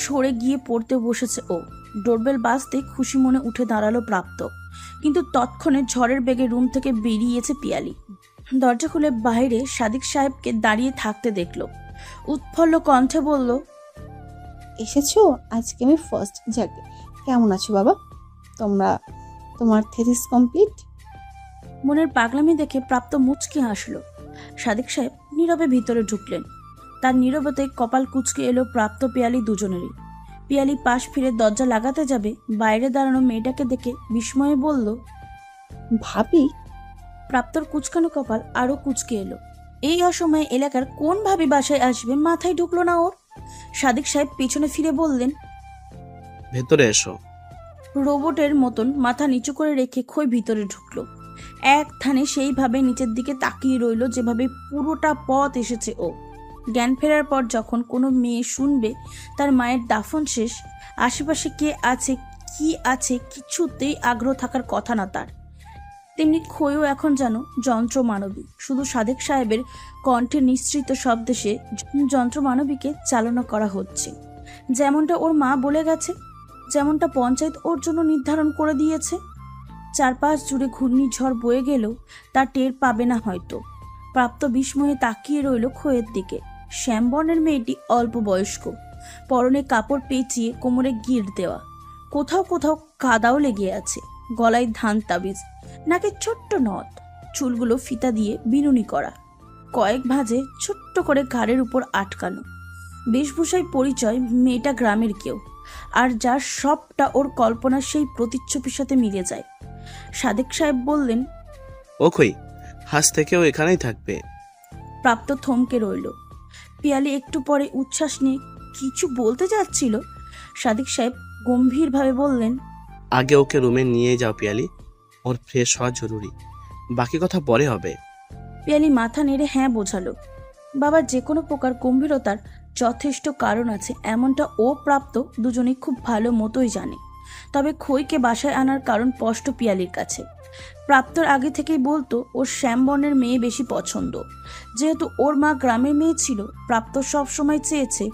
সরে গিয়ে পড়তে বসেছে ও। ডোরবেল বাজতে খুশি মনে উঠে দাঁড়ালো প্রাপ্ত, কিন্তু তৎক্ষণে ঝড়ের বেগে রুম থেকে বেরিয়েছে পিয়ালি। দরজা খুলে বাইরে সাদিক সাহেবকে দাঁড়িয়ে থাকতে দেখলো। উৎফুল্ল কণ্ঠে বলল, এসেছো? আজকে আমি ফার্স্ট। যাক, কেমন আছো বাবা? তোমার থিসিস কমপ্লিট? মনের পাগলামি দেখে প্রাপ্ত মুচকি হাসলো। সাদিক সাহেব নীরবে ভিতরে ঢুকলেন। তার নীরবতায় কপাল কুঁচকে এলো প্রাপ্ত পিয়ালি দুজনেরই। পিয়ালি পাশ ফিরে দরজা লাগাতে যাবে, বাইরে দাঁড়ানো মেয়েটাকে দেখে বিস্ময়ে বলল, ভাবি। প্রাপ্তর কুচকানো কপাল আরো কুচকে এলো। এই অসময়ে এলাকার কোন ভাবি বাসায় আসবে মাথায় ঢুকলো না ওর। সাদিক সাহেব পেছনে ফিরে বললেন, ভেতরে এসো। রোবটের মতন মাথা নিচু করে রেখে খই ভিতরে ঢুকলো। এক থানে সেইভাবে নিচের দিকে তাকিয়ে রইল যেভাবে পুরোটা পথ এসেছে ও। জ্ঞান ফেরার পর যখন কোনো মেয়ে শুনবে তার মায়ের দাফন শেষ, আশেপাশে কে আছে কি আছে কিছুতেই আগ্রহ থাকার কথা না তার, তেমনি খইও এখন যেন যন্ত্র মানবী। শুধু সাদেক সাহেবের কণ্ঠে নিঃসৃত শব্দে সে যন্ত্র মানবীকে চালনা করা হচ্ছে। যেমনটা ওর মা বলে গেছে, যেমনটা পঞ্চায়েত ওর জন্য নির্ধারণ করে দিয়েছে। চারপাশ জুড়ে ঘূর্ণিঝড় বয়ে গেলেও তা টের পাবে না হয়তো। প্রাপ্ত বিস্ময়ে তাকিয়ে রইল খইয়ের দিকে। শ্যামবর্ণের মেয়েটি অল্প বয়স্ক, পরনে কাপড় পেঁচিয়ে কোমরে গিঁট দেওয়া, কোথাও কোথাও কাদাও লেগে আছে, গলায় ধান তাবিজ, নাকে ছোট্ট নথ, চুলগুলো ফিতা দিয়ে বিনুনি করা, কয়েক ভাঁজে ছোট্ট করে ঘাড়ের উপর আটকানো। বেশভূষায় পরিচয় মেয়েটা গ্রামের কেউ, আর যার সবটা ওর কল্পনার সেই প্রতিচ্ছবির সাথে মিলে যায়। সাদেক সাহেব বললেন, ও খই, হাস থেকেও এখানেই থাকবে। প্রাপ্ত থমকে রইল। পিয়ালি একটু পরে উচ্ছ্বাস নিয়ে কিছু বলতে যাচ্ছিল। সাদিক সাহেব গম্ভীরভাবে বললেন, আগে ওকে রুমে নিয়ে যাও পিয়ালি, ওর ফ্রেশ হওয়া জরুরি, বাকি কথা পরে হবে। পিয়ালি মাথা নেড়ে হ্যাঁ বোঝালো। বাবার যে কোনো প্রকার গম্ভীরতার যথেষ্ট কারণ আছে এমনটা ও প্রাপ্ত দুজনেই খুব ভালো মতোই জানে। তবে খইকে বাসায় আনার কারণ স্পষ্ট পিয়ালির কাছে। প্রাপ্তর আগে থেকেই বলতো ওর শ্যামবর্ণের মেয়ে বেশি পছন্দ। যেহেতু ওর মা গ্রামের মেয়ে ছিল, প্রাপ্ত সবসময় চেয়েছে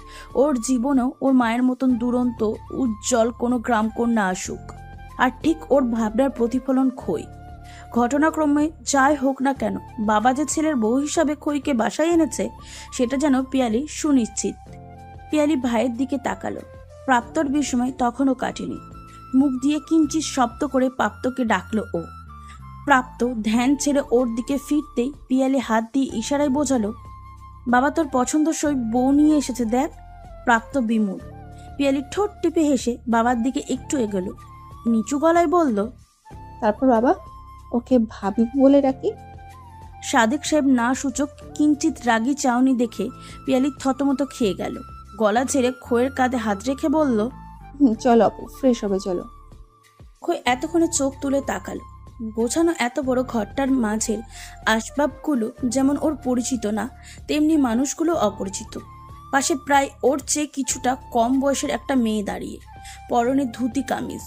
ওর জীবনেও ওর মায়ের মতন দুরন্ত উজ্জ্বল কোনো গ্রামকন্যা আসুক। আর ঠিক ওর ভাবনার প্রতিফলন খই। ঘটনাক্রমে যাই হোক না কেন, বাবা যে ছেলের বউ হিসাবে খইকে বাসায় এনেছে সেটা যেন পিয়ালি সুনিশ্চিত। পিয়ালি ভাইয়ের দিকে তাকালো। প্রাপ্তর বিস্ময় তখনও কাটেনি। মুখ দিয়ে কিঞ্চিৎ শব্দ করে প্রাপ্তকে ডাকলো ও। প্রাপ্ত ধ্যান ছেড়ে ওর দিকে ফিরতেই পিয়ালি হাত দিয়ে ইশারায় বোঝালো, বাবা তোর পছন্দসই বউ নিয়ে এসেছে দেখ। প্রাপ্ত বিমূঢ়। পিয়ালি ঠোঁট টিপে হেসে বাবার দিকে একটু এগোলো, নিচু গলায় বলল, তারপর বাবা ওকে ভাবি বলে রাখি। সাদেক সাহেব না সূচক কিঞ্চিৎ রাগী চাউনি দেখে পিয়ালি থতমত খেয়ে গেল। গলা ছেড়ে খইয়ের কাঁধে হাত রেখে বলল, চলো আপু, ফ্রেশ হবে চলো। খই এতক্ষণে চোখ তুলে তাকালো। গোছানো এত বড় ঘরটার মাঝের আসবাবগুলো যেমন ওর পরিচিত না, তেমনি মানুষগুলো অপরিচিত। পাশে প্রায় ওর চেয়ে কিছুটা কম বয়সের একটা মেয়ে দাঁড়িয়ে, পরনে ধুতি কামিজ,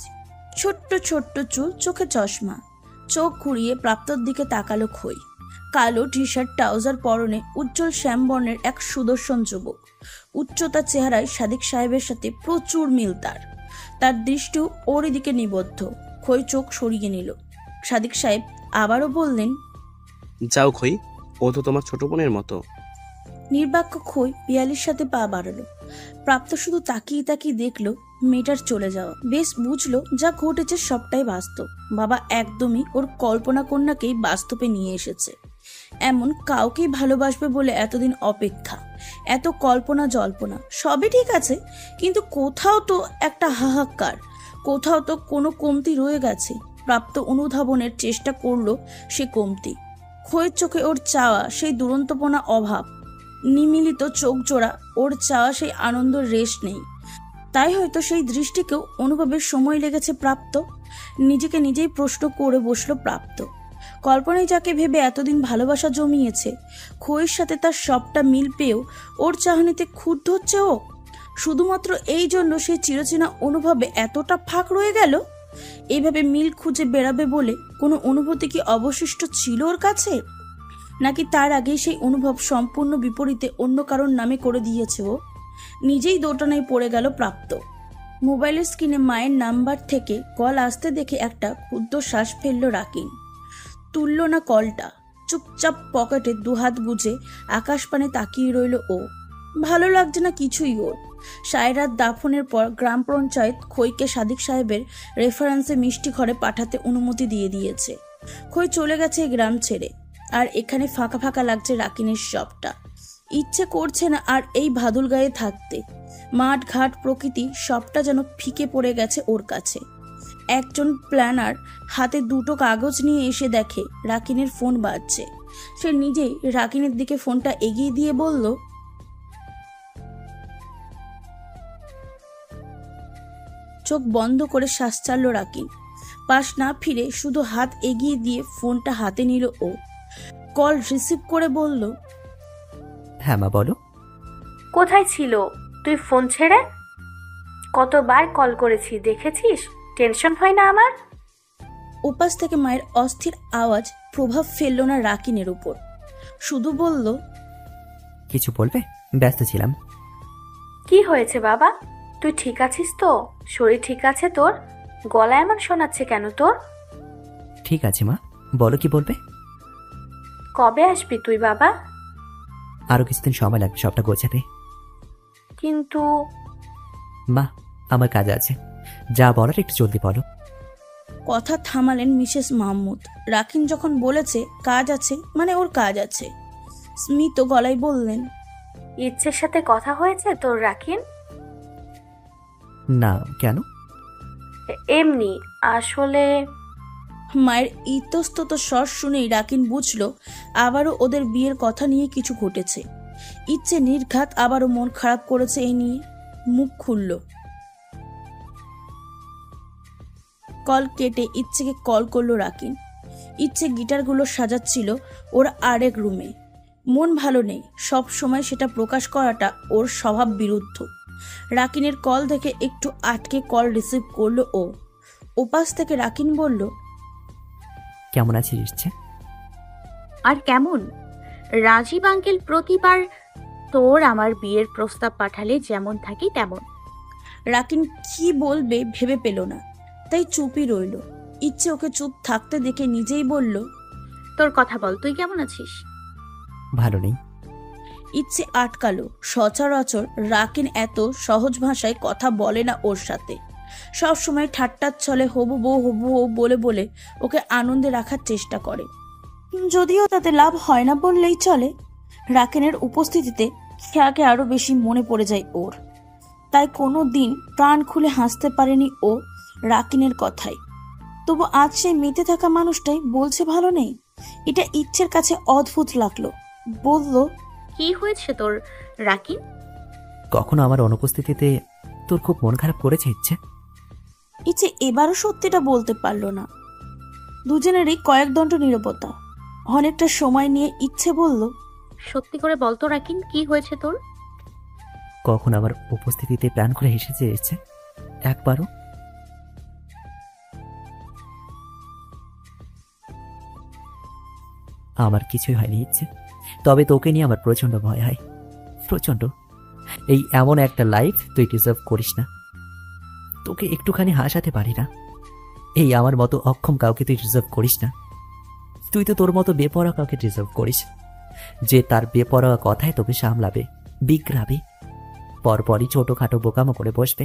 ছোট্ট ছোট্ট চুল, চোখে চশমা। চোখ ঘুরিয়ে প্রাপ্তর দিকে তাকালো খই। কালো টি শার্ট ট্রাউজার পরনে উজ্জ্বল শ্যামবর্ণের এক সুদর্শন যুবক। উচ্চতা চেহারায় সাদিক সাহেবের সাথে প্রচুর মিল তার দৃষ্টিও ওর দিকে নিবদ্ধ। খই চোখ সরিয়ে নিল। সাদিক সাহেব আবারও বললেন, যাও খই, ও তো তোমার ছোট বোনের মতো। নির্বাক্য খই পিয়ালির সাথে পা বাড়ালো। প্রাপ্ত শুধু তাকিয়ে তাকিয়ে দেখলো মেয়েটার চলে যাওয়া। বেশ বুঝলো যা ঘটেছে সবটাই বাস্তব। বাবা একদমই ওর কল্পনা কন্যাকেই বাস্তবে নিয়ে এসেছে। এমন কাউকেই ভালোবাসবে বলে এতদিন অপেক্ষা, এত কল্পনা জল্পনা, সবই ঠিক আছে, কিন্তু কোথাও তো একটা হাহাকার, কোথাও তো কোনো কমতি রয়ে গেছে। প্রাপ্ত অনুধাবনের চেষ্টা করলো সে কমতি। খইয়ের চোখে ওর চাওয়া সেই দুরন্তপনা অভাব। নিমিলিত চোখ জোড়া, ওর চাওয়া সেই আনন্দ রেশ নেই। তাই হয়তো সেই দৃষ্টিকেও অনুভবের সময় লেগেছে প্রাপ্ত। নিজেকে নিজেই প্রশ্ন করে বসলো প্রাপ্ত। কল্পনায় যাকে ভেবে এতদিন ভালোবাসা জমিয়েছে, খইয়ের সাথে তার সবটা মিল পেয়েও ওর চাহনিতে ক্ষুব্ধ হচ্ছে ও। শুধুমাত্র এই জন্য সেই চিরচেনা অনুভবে এতটা ফাঁক রয়ে গেল। এইভাবে মিল খুঁজে বেড়াবে বলে কোনো অনুভূতি কি অবশিষ্ট ছিল ওর কাছে, নাকি তার আগেই সেই অনুভব সম্পূর্ণ বিপরীতে অন্য কারোর নামে করে দিয়েছে ও? নিজেই দোটানায় পড়ে গেল প্রাপ্ত। মোবাইলের স্ক্রিনে মায়ের নাম্বার থেকে কল আসতে দেখে একটা ক্ষুদ্র শ্বাস ফেলল রাকিন। তুলল না কলটা, চুপচাপ পকেটে দুহাত গুজে আকাশপানে তাকিয়ে রইল ও। ভালো লাগছে না কিছুই ওর। সায়রার দাফনের পর গ্রাম পঞ্চায়েত খইকে সাদিক সাহেবের রেফারেন্সে মিষ্টি ঘরে পাঠাতে অনুমতি দিয়ে দিয়েছে। খই চলে গেছে এই গ্রাম ছেড়ে, আর এখানে ফাঁকা ফাঁকা লাগছে রাকিনের সবটা। ইচ্ছে করছে না আর এই ভাদুল গায়ে থাকতে। মাঠ ঘাট প্রকৃতি সবটা যেন ফিকে পড়ে গেছে ওর কাছে। একজন প্ল্যানার হাতে দুটো কাগজ নিয়ে এসে দেখে রাকিনের ফোন বাজছে। সে নিজেই রাকিনের দিকে ফোনটা এগিয়ে দিয়ে বলল, চোখ বন্ধ করে শ্বাস ছাড়ল রাকিন। পাশ না ফিরে শুধু হাত এগিয়ে দিয়ে ফোনটা হাতে নিল ও। কল রিসিভ করে বলল, হ্যাঁ মা বলো। কোথায় ছিল তুই ফোন ছেড়ে? কতবার কল করেছি দেখেছিস? টেনশন হয় না আমার? উপাস থেকে মায়ের অস্থির আওয়াজ প্রভাব ফেলল না রাকিনের উপর। শুধু বলল, কিছু বলবে? ব্যস্ত ছিলাম। কি হয়েছে বাবা? তুই ঠিক আছিস তো? শরীর ঠিক আছে তোর? গলা এমন শোনাচ্ছে কেন তোর? ঠিক আছে মা, বলো কি বলবে। কবে আসবি তুই বাবা? আরো কিছুদিন সময় লাগবে সবটা গোছাতে। কিন্তু মা, আমার কাজ আছে, যা বলার একটু জলদি বলো। কথা থামালেন মিসেস মাহমুদ। রাকিন যখন বলেছে কাজ আছে মানে ওর কাজ আছে। স্মিত গলায় বললেন, ইচ্ছের সাথে কথা হয়েছে তোর রাকিন? না, কেন? এমনি আসলে। মায়ের ইতস্তত স্বর শুনেই রাকিন বুঝল আবারও ওদের বিয়ের কথা নিয়ে কিছু ঘটেছে। ইচ্ছে নির্ঘাত আবারও মন খারাপ করেছে এই নিয়ে। মুখ খুলল। কল কেটে ইচ্ছেকে কল করলো রাকিন। ইচ্ছে গিটারগুলো সাজাচ্ছিল ওর আরেক রুমে। মন ভালো নেই, সব সময় সেটা প্রকাশ করাটা ওর স্বভাব বিরুদ্ধ। রাকিনের কল দেখে একটু আটকে কল রিসিভ করলো ও। ওপাশ থেকে রাকিন বলল, কেমন আছিস ইচ্ছে? আর কেমন? রাজীব আঙ্কেল প্রতিবার তোর আমার বিয়ের প্রস্তাব পাঠালে যেমন থাকি তেমন। রাকিন কি বলবে ভেবে পেল না, তাই চুপই রইল। ইচ্ছে ওকে চুপ থাকতে দেখে নিজেই বলল, তোর কথা বল, তুই কেমন আছিস? ভালো নেই। ইচ্ছে আটকালো। সচরাচর রাকিন এত সহজ ভাষায় কথা বলে না ওর সাথে। সব সময় ঠাট্টার ছলে হবু বউ বলে বলে ওকে আনন্দে রাখার চেষ্টা করে, যদিও তাতে লাভ হয় না বললেই চলে। রাকিনের উপস্থিতিতে খেয়াকে আরো বেশি মনে পড়ে যায় ওর। তাই কোনো দিন প্রাণ খুলে হাসতে পারেনি ও রাকিনের কথায়। তবু আজ সেই মেতে থাকা মানুষটাই বলছে ভালো নেই। এটা ইচ্ছের কাছে অদ্ভুত লাগলো। বলল, কি হয়েছে তোর রাকিন? কখনো আমার অনুপস্থিতিতে তোর খুব মন খারাপ করেছে ইচ্ছে? ইচ্ছে এবারও সত্যিটা বলতে পারলো না। দুজনেরই কয়েক দণ্ড নীরবতা। অনেকটা সময় নিয়ে ইচ্ছে বলল, সত্যি করে বলতো রাকিন, কি হয়েছে তোর? কখন আমার উপস্থিতিতে প্রাণ করে হেসেছে ইচ্ছে? একবারও? আমার কিছুই হয়নি ইচ্ছে, তবে তোকে নিয়ে আমার প্রচন্ড ভয় হয়, প্রচন্ড। এই এমন একটা লাইফ তুই ডিজার্ভ করিস না। তোকে একটুখানি হাসাতে পারি না, এই আমার মতো অক্ষম কাউকে তুই ডিজার্ভ করিস না। তুই তো তোর মতো বেপরোয়া কাউকে ডিজার্ভ করিস, যে তার বেপরোয়া কথায় তোকে সামলাবে, বিগড়াবে, পরপরই ছোটখাটো বোকামো করে বসবে।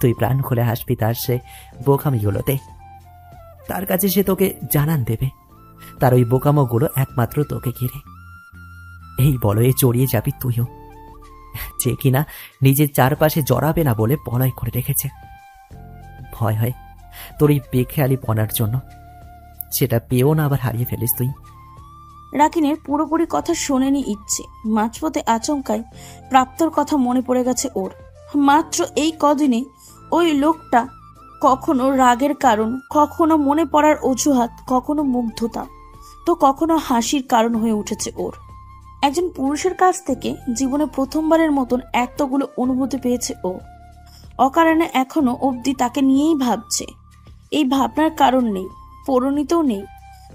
তুই প্রাণ খুলে হাসবি তার সে বোকামিগুলোতে। তার কাছে সে তোকে জানান দেবে, তার ওই বোকামোগুলো একমাত্র তোকে ঘিরে। এই বলয়ে জড়িয়ে যাবি তুইও, যে কিনা নিজের চারপাশে জড়াবে না বলে বলয় করে রেখেছে। ভয় হয় তোর এই বেখেয়ালি পনার জন্য, সেটা পেয়েও না আবার হারিয়ে ফেলিস তুই। রাকিনের পুরোপুরি কথা শোনেনি ইচ্ছে। মাঝপথে আচমকায় প্রাপ্তর কথা মনে পড়ে গেছে ওর। মাত্র এই কদিনে ওই লোকটা কখনো রাগের কারণ, কখনো মনে পড়ার অজুহাত, কখনো মুগ্ধতা, তো কখনো হাসির কারণ হয়ে উঠেছে ওর। একজন পুরুষের কাছ থেকে জীবনে প্রথমবারের মতন এতগুলো অনুভূতি পেয়েছে ও। অকারণে এখনো অবধি তাকে নিয়েই ভাবছে। এই ভাবনার কারণ নেই, পরিণীতও নেই।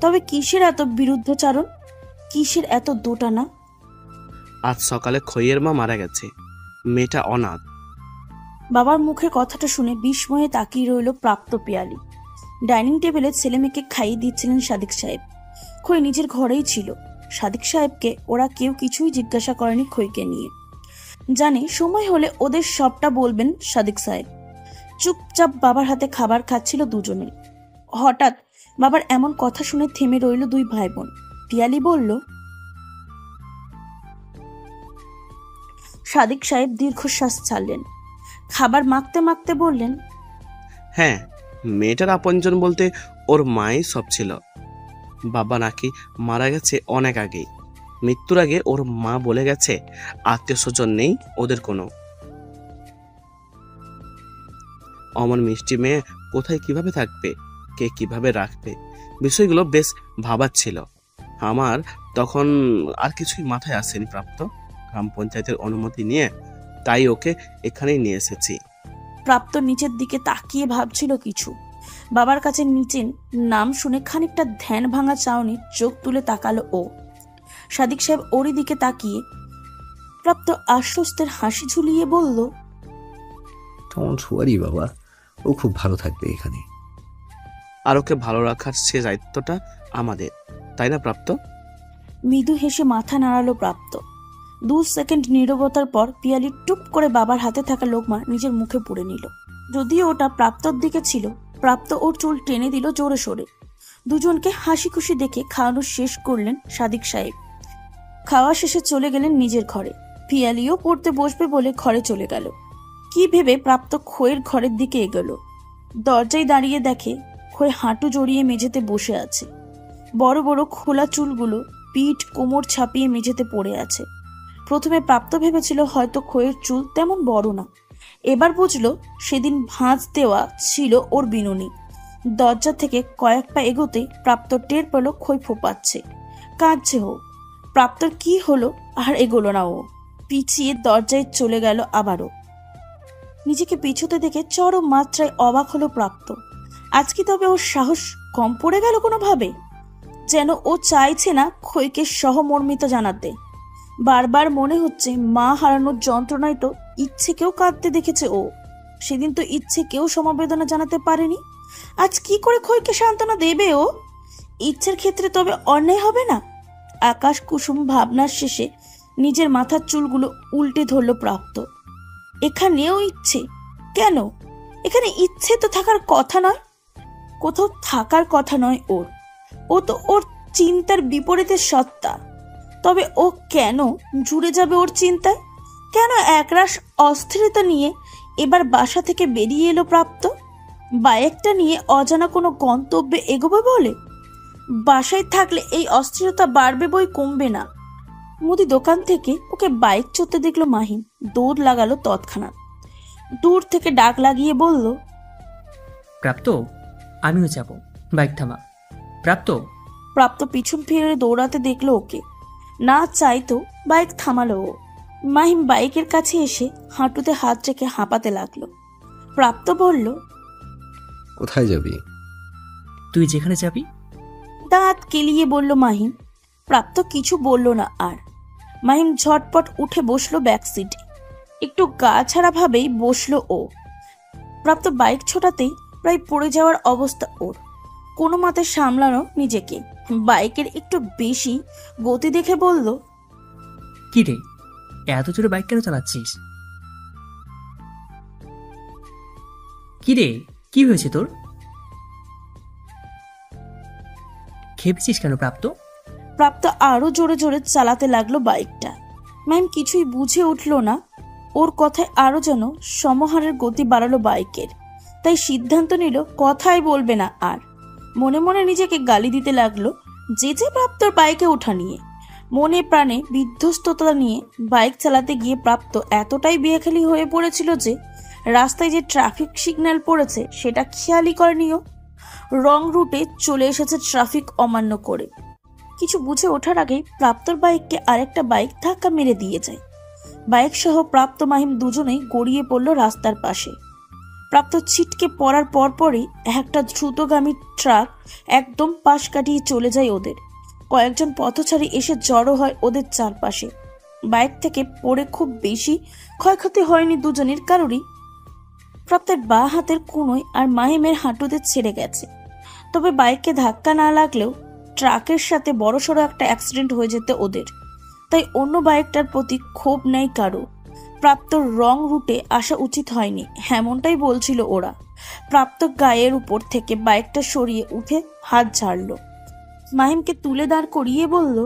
তবে কিসের এত বিরুদ্ধচারণ, কিসের এত দোটানা? আজ সকালে খইয়ের মা মারা গেছে, মেয়েটা অনাথ। বাবার মুখের কথাটা শুনে বিস্ময়ে তাকিয়ে রইল প্রাপ্ত পিয়ালি। ডাইনিং টেবিলে ছেলে মেয়েকে খাইয়ে দিচ্ছিলেন সাদিক সাহেব। খই নিজের ঘরেই ছিল। সাদিক সাহেবকে ওরা কেউ কিছুই জিজ্ঞাসা করেনি খইকে নিয়ে। জানে সময় হলে ওদের সবটা বলবেন সাদিক সাহেব। চুপচাপ বাবার হাতে খাবার খাচ্ছিল দুজনে। হঠাৎ বাবার এমন কথা শুনে থেমে রইল দুই ভাই বোন। পিয়ালি বলল, সাদিক সাহেব দীর্ঘশ্বাস ছাড়লেন। খাবার মাখতে মাখতে বললেন, হ্যাঁ, মেয়েটার আপনজন বলতে ওর মাই সব ছিল। বাবা নাকি মারা গেছে অনেক আগেই। মৃত্যুর আগে ওর মা বলে গেছে আত্মীয় স্বজন নেই ওদের কোনো। অমন মিষ্টি মেয়ে কোথায় কিভাবে থাকবে, কে কিভাবে রাখবে, বিষয়গুলো বেশ ভাবাচ্ছিল। আমার তখন আর কিছুই মাথায় আসেনি প্রাপ্ত। গ্রাম পঞ্চায়েতের অনুমতি নিয়ে তাই ওকে এখানেই নিয়ে এসেছি। প্রাপ্ত নিচের দিকে তাকিয়ে ভাবছিল কিছু। বাবার কাছে নিচের নাম শুনে খানিকটা ধ্যান ভাঙা চাউনি চোখ তুলে তাকালো ও। সাদিক সাহেব ওরই দিকে তাকিয়ে প্রাপ্ত আশ্বস্তের হাসি ঝুলিয়ে বলল, ডোন্ট ওয়ারি বাবা, ও খুব ভালো থাকবে এখানে। আর ওকে ভালো রাখার সে দায়িত্বটা আমাদের, তাই না প্রাপ্ত? মৃদু হেসে মাথা নাড়ালো প্রাপ্ত। 2 সেকেন্ড নীরবতার পর পিয়ালি টুপ করে বাবার হাতে থাকা লোকমা নিজের মুখে পুড়ে নিল। যদিও ওটা প্রাপ্তর দিকে ছিল, প্রাপ্ত ওর চুল টেনে দিল জোরে সোরে। দুজনকে হাসি খুশি দেখে খাওয়ানো শেষ করলেন সাদিক সাহেব। খাওয়া শেষে চলে গেলেন নিজের ঘরে। পিয়ালিও পড়তে বসবে বলে ঘরে চলে গেল। কি ভেবে প্রাপ্ত খইয়ের ঘরের দিকে এগোলো। দরজায় দাঁড়িয়ে দেখে খই হাঁটু জড়িয়ে মেঝেতে বসে আছে। বড় বড় খোলা চুলগুলো পিঠ কোমর ছাপিয়ে মেঝেতে পড়ে আছে। প্রথমে প্রাপ্ত ভেবেছিল হয়তো খইয়ের চুল তেমন বড় না। এবার বুঝলো সেদিন ভাঁজ দেওয়া ছিল ওর বিনুনি। দরজা থেকে কয়েক পা এগোতে প্রাপ্ত টের পেল খই ফোপাচ্ছে, কাঁদছে ও। প্রাপ্তর কি হলো আর এগোলো না ও, পিছিয়ে দরজায় চলে গেল আবারও। নিজেকে পিছুতে দেখে চরম মাত্রায় অবাক হলো প্রাপ্ত। আজ কি তবে ওর সাহস কম পড়ে গেল কোনোভাবে? যেন ও চাইছে না খইকে সহমর্মিত জানাতে। বারবার মনে হচ্ছে মা হারানোর যন্ত্রণায় তো ইচ্ছেকেও কাঁদতে দেখেছে ও। সেদিন তো ইচ্ছেকেও সমবেদনা জানাতে পারেনি। আজ কি করে খইকে সান্ত্বনা দেবে ও? ইচ্ছের ক্ষেত্রে তবে অন্যায় হবে না? আকাশ কুসুম ভাবনার শেষে নিজের মাথার চুলগুলো উল্টে ধরল প্রাপ্ত। এখানেও ইচ্ছে কেন? এখানে ইচ্ছে তো থাকার কথা নয়, কোথাও থাকার কথা নয় ওর। ও তো ওর চিন্তার বিপরীতে সত্তা। তবে ও কেন জুড়ে যাবে ওর চিন্তায়? কেন একরাশ অস্থিরতা নিয়ে এবার বাসা থেকে বেরিয়ে এলো প্রাপ্ত? বাইকটা নিয়ে অজানা কোনো গন্তব্যে এগোবে বলে? বাসায় থাকলে এই অস্থিরতা বাড়বে বই কমবে না। মুদি দোকান থেকে ওকে বাইক চড়তে দেখলো মাহিম। দৌড় লাগালো তৎক্ষণাৎ। দূর থেকে ডাক লাগিয়ে বলল, প্রাপ্ত, আমিও যাব, বাইক থামা। প্রাপ্ত। প্রাপ্ত পিছন ফিরে দৌড়াতে দেখলো ওকে। না চাইতো বাইক থামালো ও। মাহিম বাইকের কাছে এসে হাঁটুতে হাত রেখে হাঁপাতে লাগলো। প্রাপ্ত বলল, কোথায় যাবি? তুই যেখানে যাবি। দাঁত কেলিয়ে বলল মাহিম। প্রাপ্ত কিছু বলল না আর। মাহিম ঝটপট উঠে বসলো ব্যাক সিটে। একটু গা ছাড়া ভাবেই বসলো ও। প্রাপ্ত বাইক ছোটাতেই প্রায় পড়ে যাওয়ার অবস্থা ওর। কোনো মতে সামলানো নিজেকে। বাইকের একটু বেশি গতি দেখে বলল, কি রে, এত জোরে বাইক কেন চালাচ্ছিস? কি রে, কি হয়েছে তোর? খেপেছিস কেন প্রাপ্ত? প্রাপ্ত আরো জোরে জোরে চালাতে লাগলো বাইকটা। ম্যাম কিছুই বুঝে উঠল না। ওর কথায় আরো যেন সমহারের গতি বাড়ালো বাইকের। তাই সিদ্ধান্ত নিল কথাই বলবে না আর। মনে মনে নিজেকে গালি দিতে লাগলো। যে প্রাপ্তর বাইকে ওঠা নিয়ে মনে প্রাণে বিধ্বস্ততা নিয়ে বাইক চালাতে গিয়ে প্রাপ্ত এতটাই বেখেয়ালি হয়ে পড়েছিল যে রাস্তায় যে ট্রাফিক সিগন্যাল পড়েছে সেটা খেয়ালই করেনিও। রং রুটে চলে এসেছে ট্রাফিক অমান্য করে। কিছু বুঝে ওঠার আগেই প্রাপ্তর বাইককে আরেকটা বাইক ধাক্কা মেরে দিয়ে যায়। বাইক সহ প্রাপ্ত মাহিম দুজনেই গড়িয়ে পড়ল রাস্তার পাশে। প্রাপ্ত ছিটকে পড়ার পরপরই একটা দ্রুতগামী ট্রাক একদম পাশ কাটিয়ে চলে যায় ওদের। কয়েকজন পথচারী এসে জড়ো হয় ওদের চারপাশে। বাইক থেকে পড়ে খুব বেশি ক্ষয়ক্ষতি হয়নি দুজনের কারোরই। প্রাপ্তের বাঁ হাতের কোনোয় আর মাহিমের হাঁটুতে ছেড়ে গেছে। তবে বাইকে ধাক্কা না লাগলেও ট্রাকের সাথে বড়সড় একটা অ্যাক্সিডেন্ট হয়ে যেতে ওদের, তাই অন্য বাইকটার প্রতি ক্ষোভ নেই কারো। প্রাপ্তর রং রুটে আসা উচিত হয়নি এমনটাই বলছিল ওরা। প্রাপ্ত গায়ের উপর থেকে বাইকটা সরিয়ে উঠে হাত ঝাড়ল, মাহিমকে তুলে দাঁড় করিয়ে বলল,